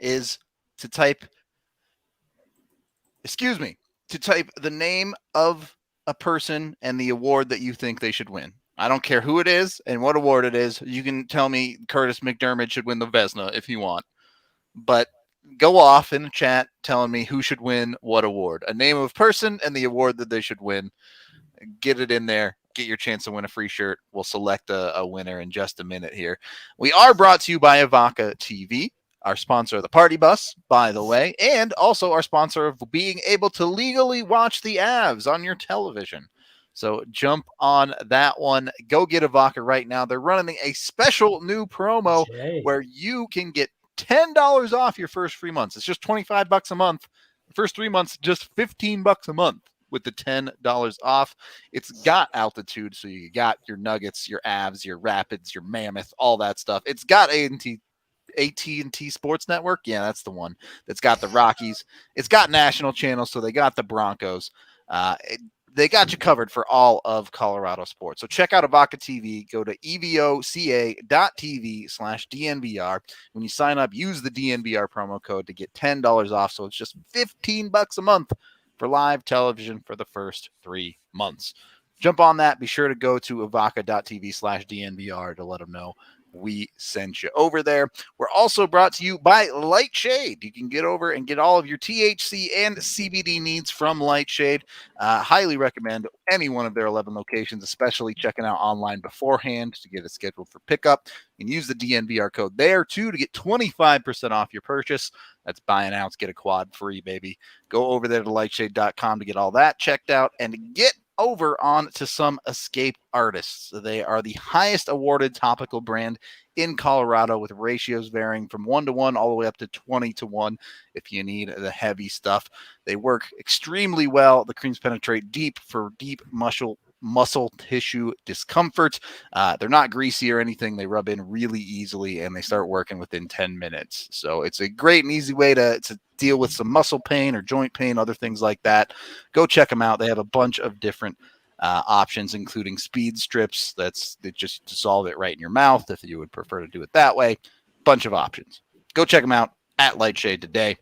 is to type the name of a person and the award that you think they should win. I don't care who it is and what award it is. You can tell me Curtis McDermott should win the Vezina if you want. But go off in the chat telling me who should win what award. A name of a person and the award that they should win. Get it in there. Get your chance to win a free shirt. We'll select a winner in just a minute here. We are brought to you by Avaca TV, our sponsor of the Party Bus, by the way, and also our sponsor of being able to legally watch the Avs on your television. So jump on that one. Go get Avaca right now. They're running a special new promo where you can get $10 off your first 3 months. It's just $25 a month. The first 3 months, just $15 a month with the $10 off. It's got altitude, so you got your Nuggets, your Avs, your Rapids, your Mammoth, all that stuff. It's got AT&T Sports Network. Yeah, that's the one that's got the Rockies. It's got national channels, so they got the Broncos. They got you covered for all of Colorado sports. So check out Avaca TV. Go to evoca.tv/DNVR. When you sign up, use the DNVR promo code to get $10 off. So it's just $15 a month for live television for the first 3 months. Jump on that. Be sure to go to evoca.tv/DNVR to let them know we sent you over there. We're also brought to you by Lightshade. You can get over and get all of your THC and CBD needs from Lightshade. Highly recommend any one of their 11 locations, especially checking out online beforehand to get it scheduled for pickup. You can use the DNVR code there too to get 25% off your purchase. That's buy an ounce, get a quad free, baby. Go over there to lightshade.com to get all that checked out and get over on to some Escape artists. They are the highest awarded topical brand in Colorado, with ratios varying from 1-to-1 all the way up to 20-to-1 if you need the heavy stuff. They work extremely well. The creams penetrate deep for deep muscle tissue discomfort. They're not greasy or anything. They rub in really easily and they start working within 10 minutes. So it's a great and easy way to deal with some muscle pain or joint pain, other things like that. Go check them out. They have a bunch of different options, including speed strips. They just dissolve it right in your mouth if you would prefer to do it that way. Bunch of options. Go check them out at Lightshade today.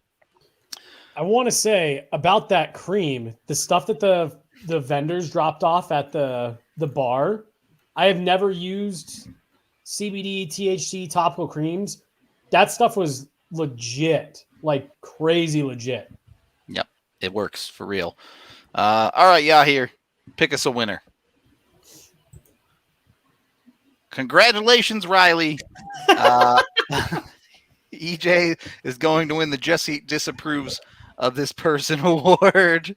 I want to say about that cream, the stuff that the vendors dropped off at the bar. I have never used CBD, THC topical creams. That stuff was legit, like crazy legit. Yep, it works for real. All right, Yahir, pick us a winner. Congratulations, Riley. EJ is going to win the Jesse Disapproves of This Person award.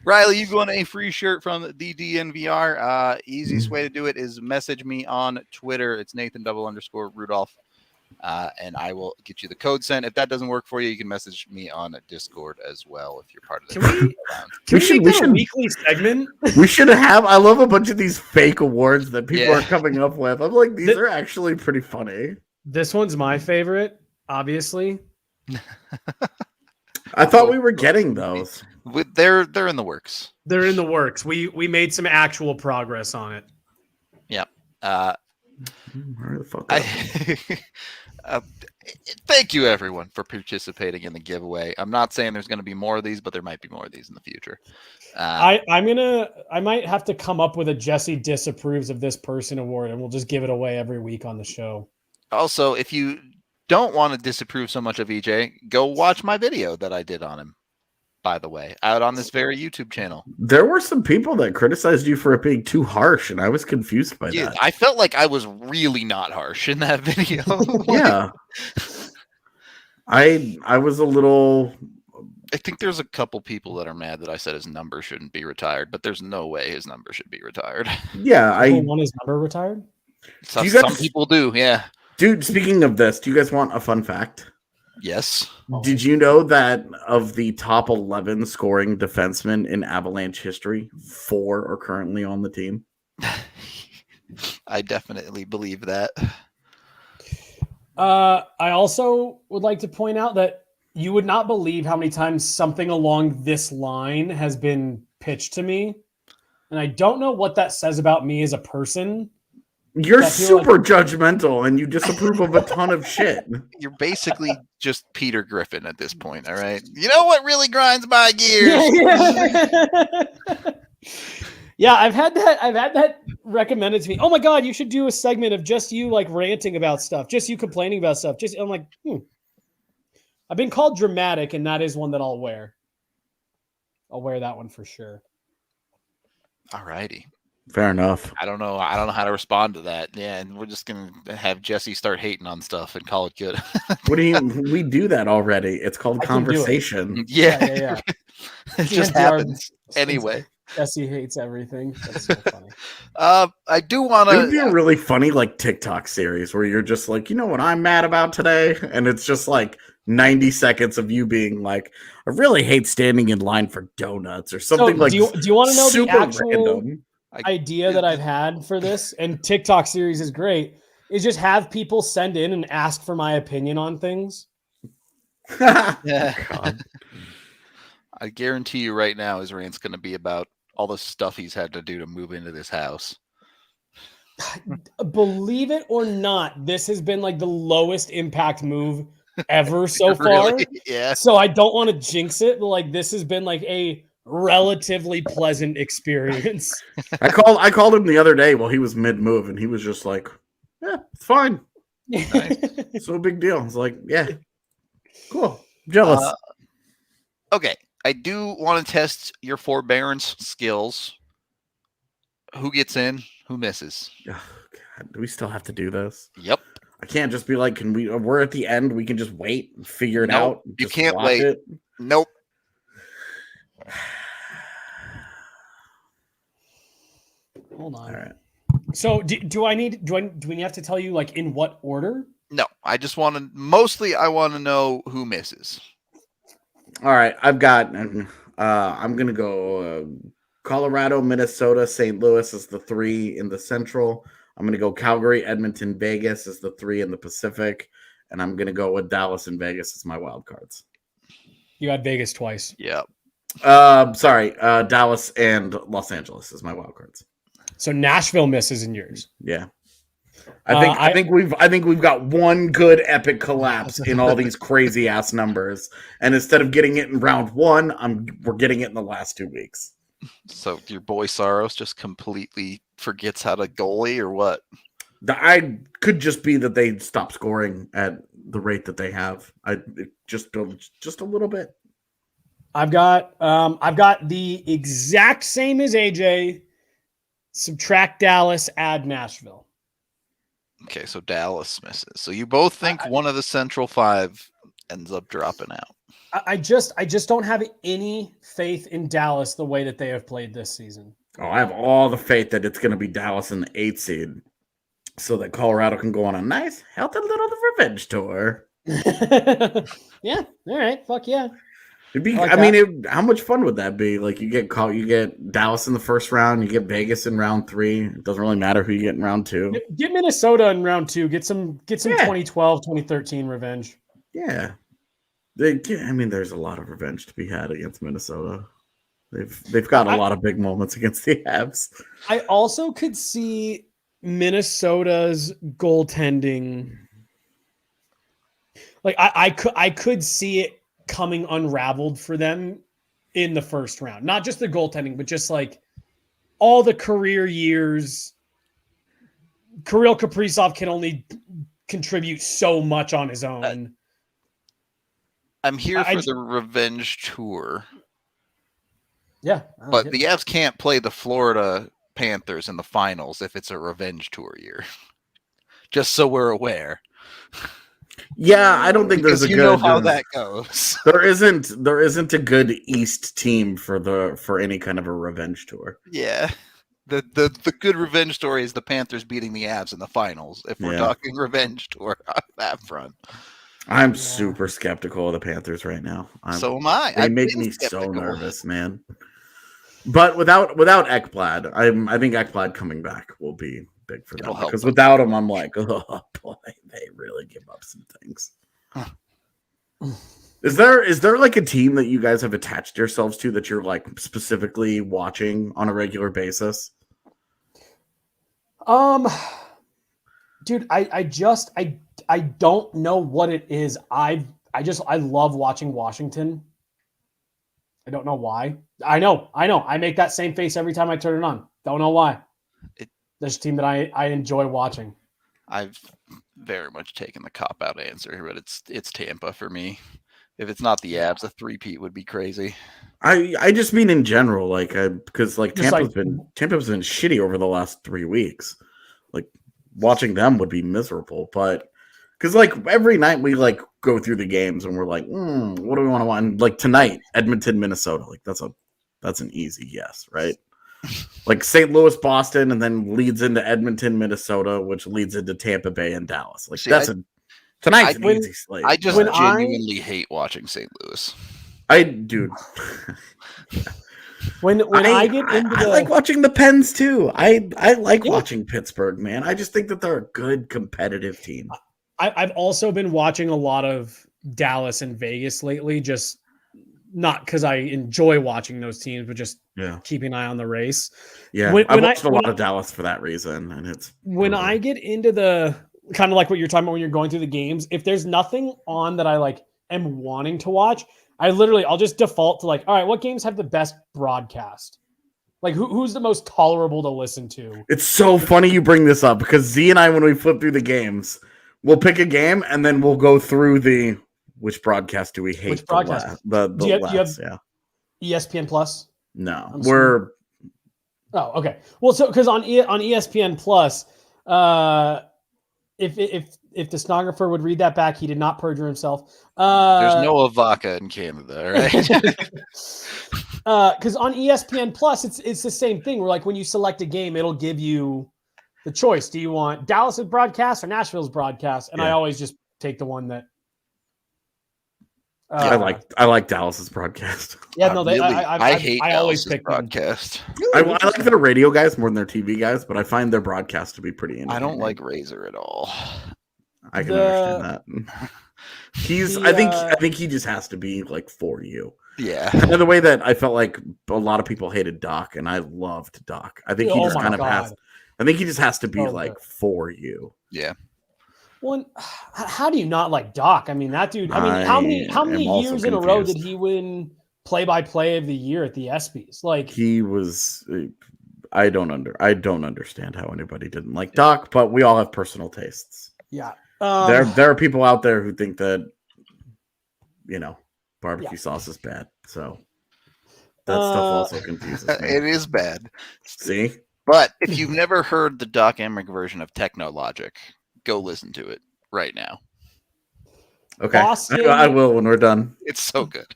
Riley, you going a free shirt from the DNVR. Easiest way to do it is message me on Twitter. It's Nathan_Rudolph. And I will get you the code sent. If that doesn't work for you, you can message me on Discord as well if you're part of the we should make that a weekly segment? We should have. I love a bunch of these fake awards that people are coming up with. I'm like, these are actually pretty funny. This one's my favorite, obviously. I thought we were getting those. They're in the works. They're in the works. We made some actual progress on it. Yep. Hurry the fuck up. Thank you, everyone, for participating in the giveaway. I'm not saying there's going to be more of these, but there might be more of these in the future. I might have to come up with a Jesse disapproves of this person award, and we'll just give it away every week on the show. Also, if you don't want to disapprove so much of EJ, go watch my video that I did on him, by the way, out on this very YouTube channel. There were some people that criticized you for it being too harsh, and I was confused by that. I felt like I was really not harsh in that video. Yeah. I was a little... I think there's a couple people that are mad that I said his number shouldn't be retired, but there's no way his number should be retired. Yeah, People want his number retired? Some people do, yeah. Dude, speaking of this, do you guys want a fun fact? Yes. Did you know that of the top 11 scoring defensemen in Avalanche history, 4 are currently on the team? I definitely believe that. I also would like to point out that you would not believe how many times something along this line has been pitched to me. And I don't know what that says about me as a person. You're super judgmental and you disapprove of a ton of shit. You're basically just Peter Griffin at this point, all right? You know what really grinds my gears? Yeah, I've had that recommended to me. Oh my God, you should do a segment of just you like ranting about stuff, just you complaining about stuff. I'm like, I've been called dramatic, and that is one that I'll wear. I'll wear that one for sure. All righty. Fair enough. I don't know how to respond to that. Yeah, and we're just gonna have Jesse start hating on stuff and call it good. What do you? We do that already. It's called conversation. Yeah. It just happens anyway. Jesse hates everything. That's so funny. I do want to. It would be a really funny like TikTok series where you're just like, you know what I'm mad about today, and it's just like 90 seconds of you being like, I really hate standing in line for donuts or something like. Do you want to know the actual random idea that I've had for this? And TikTok series is great. Is just have people send in and ask for my opinion on things. Yeah. God. I guarantee you right now his rant's going to be about all the stuff he's had to do to move into this house. Believe it or not, this has been like the lowest impact move ever so far. Really? Yeah. So I don't want to jinx it, but like this has been like a relatively pleasant experience. I called him the other day while he was mid-move, and he was just like, yeah, it's fine. Nice. It's no big deal. I was like, yeah, cool. I'm jealous. Okay. I do want to test your forbearance skills. Who gets in? Who misses? Oh, God. Do we still have to do this? Yep. I can't just be like, we're at the end. We can just wait and figure it out. You can't wait. Nope. Hold on. All right. So do we have to tell you like in what order? No, I just want to, mostly I want to know who misses. All right. I've got, I'm going to go Colorado, Minnesota, St. Louis is the 3 in the Central. I'm going to go Calgary, Edmonton, Vegas is the 3 in the Pacific. And I'm going to go with Dallas and Vegas as my wild cards. You had Vegas twice. Yep. Sorry. Dallas and Los Angeles is my wild cards. So Nashville misses in yours. Yeah. I think we've got one good epic collapse in all these crazy ass numbers. And instead of getting it in round 1, we're getting it in the last 2 weeks. So your boy Saros just completely forgets how to goalie or what? I could just be that they stop scoring at the rate that they have. Just a little bit. I've got the exact same as AJ. Subtract Dallas, add Nashville. Okay, so Dallas misses. So you both think one of the Central 5 ends up dropping out. I just don't have any faith in Dallas the way that they have played this season. Oh, I have all the faith that it's going to be Dallas in the 8th seed so that Colorado can go on a nice, healthy little revenge tour. Yeah. All right. Fuck yeah. It'd be, how much fun would that be? Like you get Dallas in the first round, you get Vegas in round 3. It doesn't really matter who you get in round 2. Get Minnesota in round 2. Get some 2012, 2013 revenge. Yeah. There's a lot of revenge to be had against Minnesota. They've got a lot of big moments against the Avs. I also could see Minnesota's goaltending, like I could see it coming unraveled for them in the first round. Not just the goaltending, but just like all the career years. Kirill Kaprizov can only contribute so much on his own. I'm here for the revenge tour. Yeah. But the Avs can't play the Florida Panthers in the finals if it's a revenge tour year. Just so we're aware. Yeah, I don't think there's a you good. know how that goes. There isn't a good East team for any kind of a revenge tour. Yeah. The good revenge story is the Panthers beating the Avs in the finals. If we're talking revenge tour on that front, I'm super skeptical of the Panthers right now. So am I. They make me so nervous, man. But without Ekblad, I think Ekblad coming back will be big for them because without him, I'm like, oh boy, they really give up some things. Huh. Is there like a team that you guys have attached yourselves to that you're like specifically watching on a regular basis? Dude, I don't know what it is. I love watching Washington. I don't know why. I know. I make that same face every time I turn it on. Don't know why. There's a team that I enjoy watching. I've very much taken the cop-out answer, but it's Tampa for me. If it's not the Avs, a three-peat would be crazy. I just mean in general, like because like Tampa's been shitty over the last 3 weeks. Like watching them would be miserable, but because like every night we like go through the games and we're like, what do we want to watch? And, like tonight, Edmonton, Minnesota, like that's an easy yes, right? Like St. Louis, Boston, and then leads into Edmonton, Minnesota, which leads into Tampa Bay and Dallas. Like tonight's an easy slate. I just genuinely hate watching St. Louis. Dude. When I get into I like watching the Pens too. I like watching Pittsburgh, man. I just think that they're a good competitive team. I've also been watching a lot of Dallas and Vegas lately, just not because I enjoy watching those teams, but just keeping an eye on the race. Yeah, I watched a lot of Dallas for that reason, and it's when I get into the kind of like what you're talking about when you're going through the games. If there's nothing on that I like am wanting to watch, I'll just default to like, all right, what games have the best broadcast? Like who's the most tolerable to listen to? It's so funny you bring this up because Z and I, when we flip through the games, we'll pick a game and then we'll go through which broadcast do we hate? Which broadcast? Do you have ESPN Plus? No, Oh, okay. Well, so because on ESPN Plus, if the stenographer would read that back, he did not perjure himself. There's no Avaca in Canada, right? Because on ESPN Plus, it's the same thing. Where like when you select a game, it'll give you the choice. Do you want Dallas's broadcast or Nashville's broadcast? And I always just take the one that. I like Dallas's broadcast. Yeah, no, I hate I always pick broadcast. I like their radio guys more than their TV guys, but I find their broadcast to be pretty interesting. I don't like Razor at all. I can understand that. I think he just has to be like for you. Yeah. And the way that I felt like a lot of people hated Doc, and I loved Doc. I think he just kind of has. I think he just has to be for you. Yeah. Well, how do you not like Doc? I mean, that dude. I mean, how many years in a row did he win play-by-play of the year at the ESPYs? Like he was. I don't understand how anybody didn't like Doc, but we all have personal tastes. Yeah. There are people out there who think that, barbecue sauce is bad. So that stuff also confuses me. It is bad. See? But if you've never heard the Doc Emmerich version of Technologic, go listen to it right now. Okay. I will when we're done. It's so good.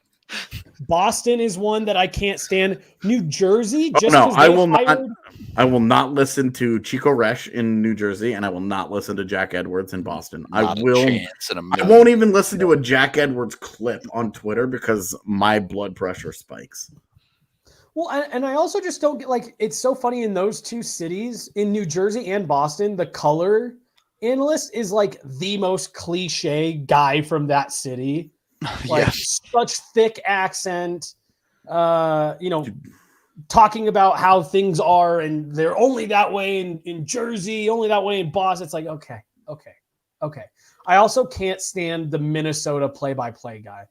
Boston is one that I can't stand. New Jersey, I will not listen to Chico Resch in New Jersey, and I will not listen to Jack Edwards in Boston. I won't even listen to a Jack Edwards clip on Twitter because my blood pressure spikes. Well, and I also just don't get it's so funny in those two cities, in New Jersey and Boston, the color analyst is like the most cliche guy from that city. Such thick accent. talking about how things are and they're only that way in Jersey, only that way in Boston. It's like, okay. I also can't stand the Minnesota play-by-play guy.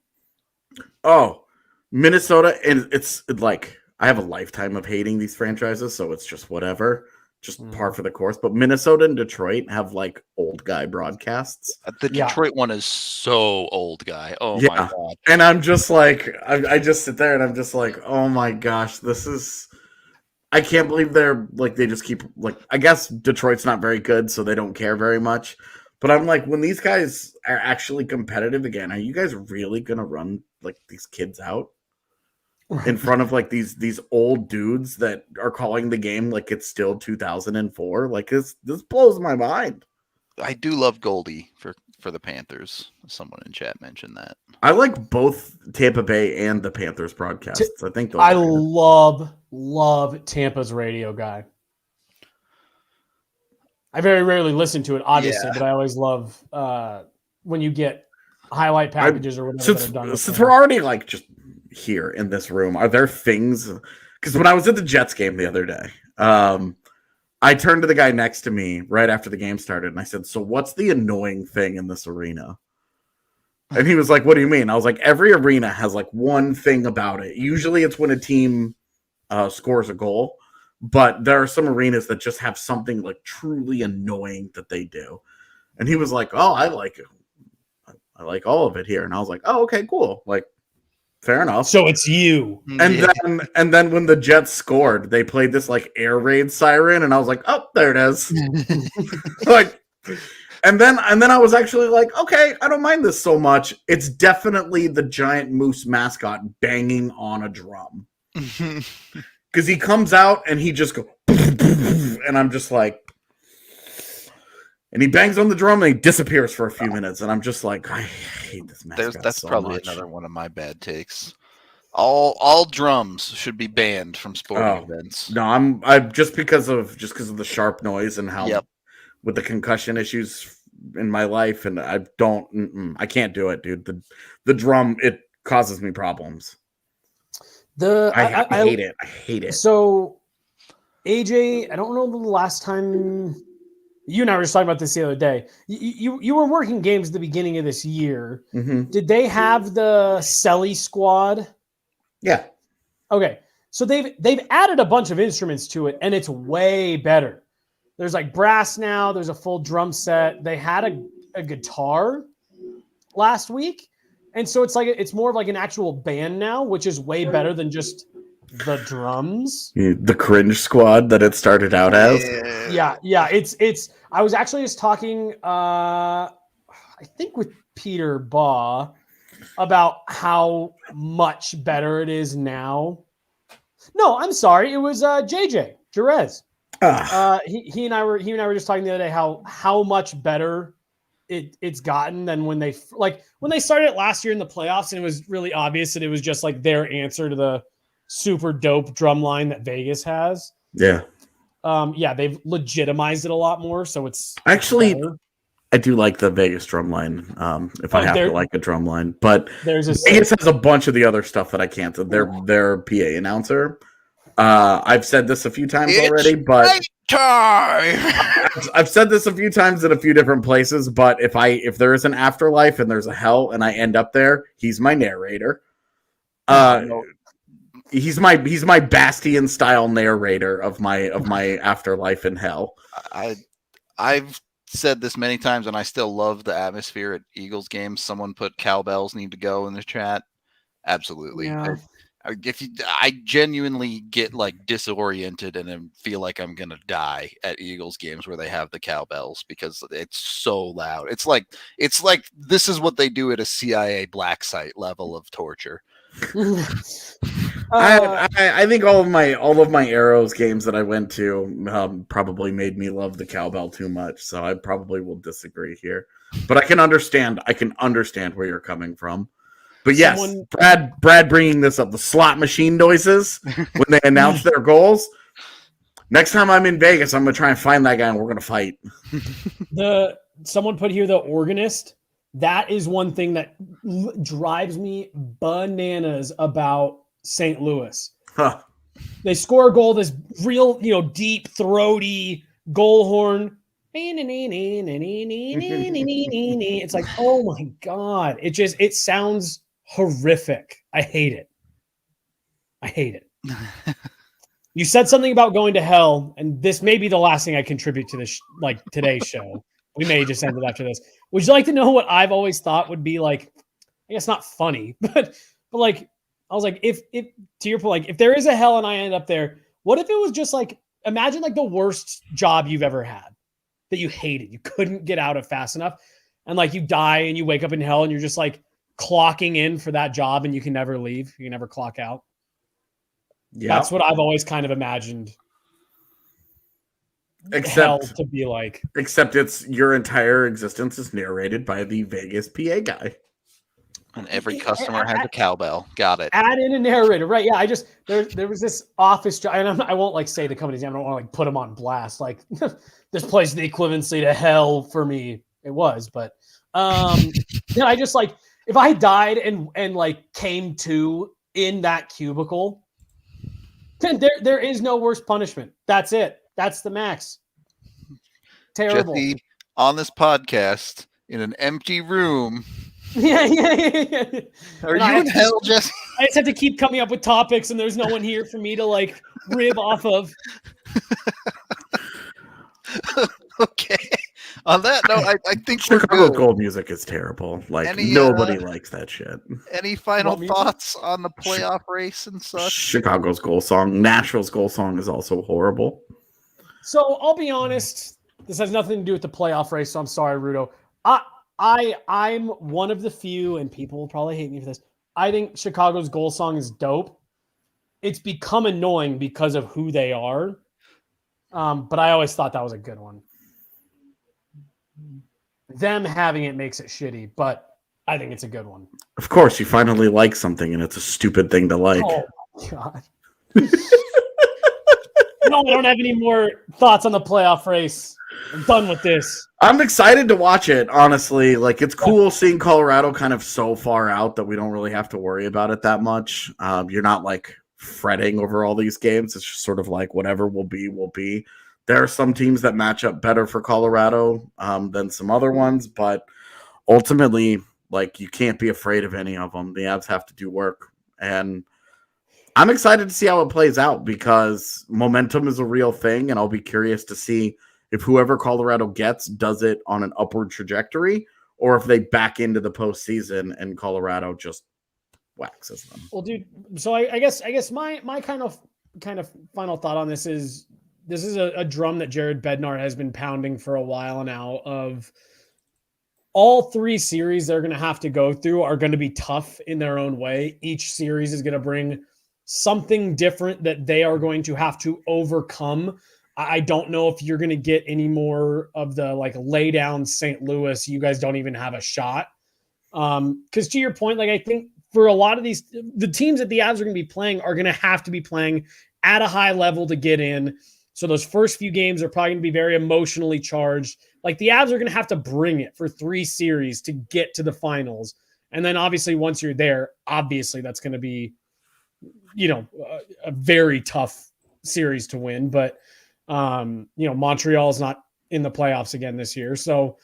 Oh, Minnesota, and it's like I have a lifetime of hating these franchises, so it's just whatever, just par for the course. But Minnesota and Detroit have like old guy broadcasts. The Detroit one is so old guy. Oh Yeah. my god! And I'm just like, I just sit there and I'm just like, oh my gosh, this is. I can't believe they're like they just keep like. I guess Detroit's not very good, so they don't care very much. But I'm like, when these guys are actually competitive again, are you guys really gonna run like these kids out in front of like these old dudes that are calling the game like it's still 2004? Like this blows my mind. I do love Goldie for the Panthers. Someone in chat mentioned that. I like both Tampa Bay and the Panthers broadcasts. I think those I love Tampa's radio guy. I very rarely listen to it, obviously, but I always love when you get highlight packages or whatever that are done. Since we're already like just here in this room, are there things? Because when I was at the Jets game the other day, I turned to the guy next to me right after the game started, and I said, "So what's the annoying thing in this arena?" And he was like, "What do you mean?" I was like, "Every arena has like one thing about it. Usually, it's when a team scores a goal." But there are some arenas that just have something like truly annoying that they do. And he was like, "Oh, I like it. I like all of it here." And I was like, "Oh, okay, cool. Like, fair enough." So it's you. And then when the Jets scored, they played this like air raid siren, and I was like, "Oh, there it is." Like, and then I was actually like, "Okay, I don't mind this so much." It's definitely the giant moose mascot banging on a drum. Because he comes out and he just goes, and I'm just like, and he bangs on the drum and he disappears for a few minutes, and I'm just like, I hate this mascot. That's so probably much. another one of my bad takes. All drums should be banned from sporting events. No, I'm just because of the sharp noise and how with the concussion issues in my life, and I can't do it, dude. The drum, it causes me problems. I hate it. I hate it. So, AJ, I don't know the last time you and I were just talking about this the other day. You were working games at the beginning of this year. Mm-hmm. Did they have the Selly squad? Yeah. Okay. So they've added a bunch of instruments to it, and it's way better. There's like brass now. There's a full drum set. They had a guitar last week. And so it's more of like an actual band now, which is way better than just the drums. The cringe squad that it started out as. Yeah. It's. I was actually just talking, I think with Peter Baugh about how much better it is now. No, I'm sorry. It was JJ Jerez. He and I were just talking the other day how much better it's gotten than when they started it last year in the playoffs, and it was really obvious that it was just like their answer to the super dope drum line that Vegas has. Yeah. They've legitimized it a lot more, so it's actually better. I do like the Vegas drum line. If I have to like a drum line, but Vegas has a bunch of the other stuff that I can't. Their PA announcer. I've said this a few times already, but I've said this a few times in a few different places. But if there is an afterlife and there's a hell and I end up there, he's my narrator. He's my Bastian style narrator of my afterlife in hell. I've said this many times, and I still love the atmosphere at Eagles games. Someone put cowbells need to go in the chat. Absolutely. Yeah. I genuinely get like disoriented and feel like I'm gonna die at Eagles games where they have the cowbells because it's so loud. It's like this is what they do at a CIA black site level of torture. I think all of my Arrows games that I went to probably made me love the cowbell too much, so I probably will disagree here. But I can understand where you're coming from. But yes, Brad bringing this up, the slot machine noises when they announce their goals. Next time I'm in Vegas, I'm going to try and find that guy and we're going to fight. Someone put here the organist. That is one thing that drives me bananas about St. Louis. Huh. They score a goal, this real, deep, throaty goal horn. It's like, oh my God. It sounds horrific. I hate it. You said something about going to hell, and this may be the last thing I contribute to this, today's show. We may just end it after this. Would you like to know what I've always thought would be I guess not funny, but I was like, if to your point, if there is a hell and I end up there, what if it was just imagine the worst job you've ever had that you hated, you couldn't get out of fast enough, and you die and you wake up in hell and you're just clocking in for that job and you can never leave, you can never clock out. Yeah, that's what I've always kind of imagined. Hell to be like. Except it's your entire existence is narrated by the Vegas PA guy. And every customer has a cowbell. Got it. Add in a narrator, right? Yeah, there was this office job, and I won't say the company's name. I don't want to put them on blast. This place is the equivalency to hell for me. It was, but I just if I died and came to in that cubicle, then there is no worse punishment. That's it. That's the max. Terrible. Jesse, on this podcast in an empty room. Yeah. Are you in hell, Jesse? I just have to keep coming up with topics, and there's no one here for me to rib off of. Okay. On that note, I think Chicago Gold music is terrible. Nobody likes that shit. Any final thoughts on the playoff race and such? Chicago's goal song, Nashville's goal song is also horrible. So I'll be honest. This has nothing to do with the playoff race, so I'm sorry, Rudo. I'm one of the few, and people will probably hate me for this. I think Chicago's goal song is dope. It's become annoying because of who they are. But I always thought that was a good one. Them having it makes it shitty, but I think it's a good one. Of course, you finally like something, and it's a stupid thing to like. Oh, my God. No, I don't have any more thoughts on the playoff race. I'm done with this. I'm excited to watch it, honestly. It's cool seeing Colorado kind of so far out that we don't really have to worry about it that much. You're not fretting over all these games. It's just sort of whatever will be, will be. There are some teams that match up better for Colorado than some other ones, but ultimately, you can't be afraid of any of them. The Avs have to do work, and I'm excited to see how it plays out because momentum is a real thing, and I'll be curious to see if whoever Colorado gets does it on an upward trajectory or if they back into the postseason and Colorado just waxes them. Well, dude, so I guess my kind of final thought on this is a drum that Jared Bednar has been pounding for a while now of all three series they're going to have to go through are going to be tough in their own way. Each series is going to bring something different that they are going to have to overcome. I don't know if you're going to get any more of the lay down St. Louis. You guys don't even have a shot. Because to your point, I think for a lot of the teams that the Avs are going to be playing are going to have to be playing at a high level to get in. So those first few games are probably going to be very emotionally charged. The Avs are going to have to bring it for 3 series to get to the finals. And then obviously once you're there, obviously that's going to be, a very tough series to win. But Montreal is not in the playoffs again this year. So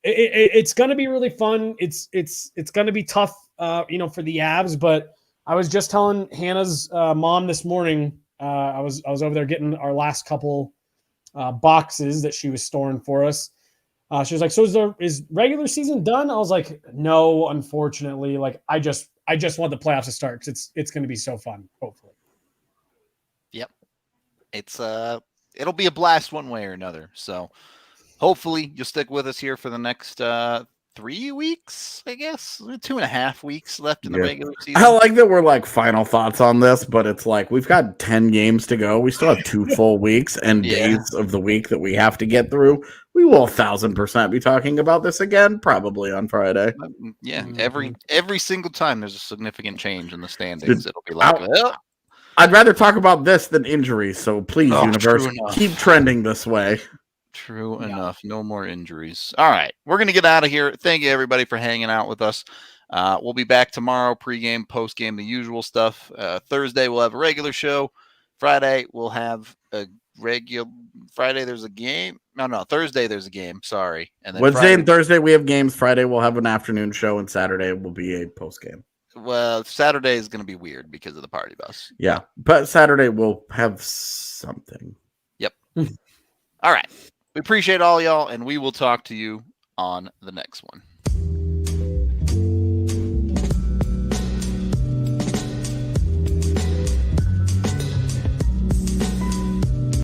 it's going to be really fun. It's going to be tough, for the Avs, but I was just telling Hannah's mom this morning, I was over there getting our last couple boxes that she was storing for us. She was like, so is regular season done? I was like, no, unfortunately, I just want the playoffs to start because it's going to be so fun, hopefully. Yep. It'll be a blast one way or another. So hopefully you'll stick with us here for the next 3 weeks, I guess. 2.5 weeks left in the regular season. I like that we're final thoughts on this, but it's we've got 10 games to go. We still have 2 full weeks and days of the week that we have to get through. We will 1,000% be talking about this again, probably on Friday. Yeah, every single time there's a significant change in the standings, it'll be I'd rather talk about this than injuries, so please, universe, keep trending this way. True enough. No more injuries. All right. We're going to get out of here. Thank you, everybody, for hanging out with us. We'll be back tomorrow, pregame, postgame, the usual stuff. Thursday, we'll have a regular show. Friday, we'll have a regular. Friday, there's a game. No, Thursday, there's a game. Sorry. And then Wednesday Friday, and Thursday, we have games. Friday, we'll have an afternoon show, and Saturday will be a post game. well, Saturday is going to be weird because of the party bus. Yeah, but Saturday we'll have something. Yep. All right. We appreciate all y'all, and we will talk to you on the next one.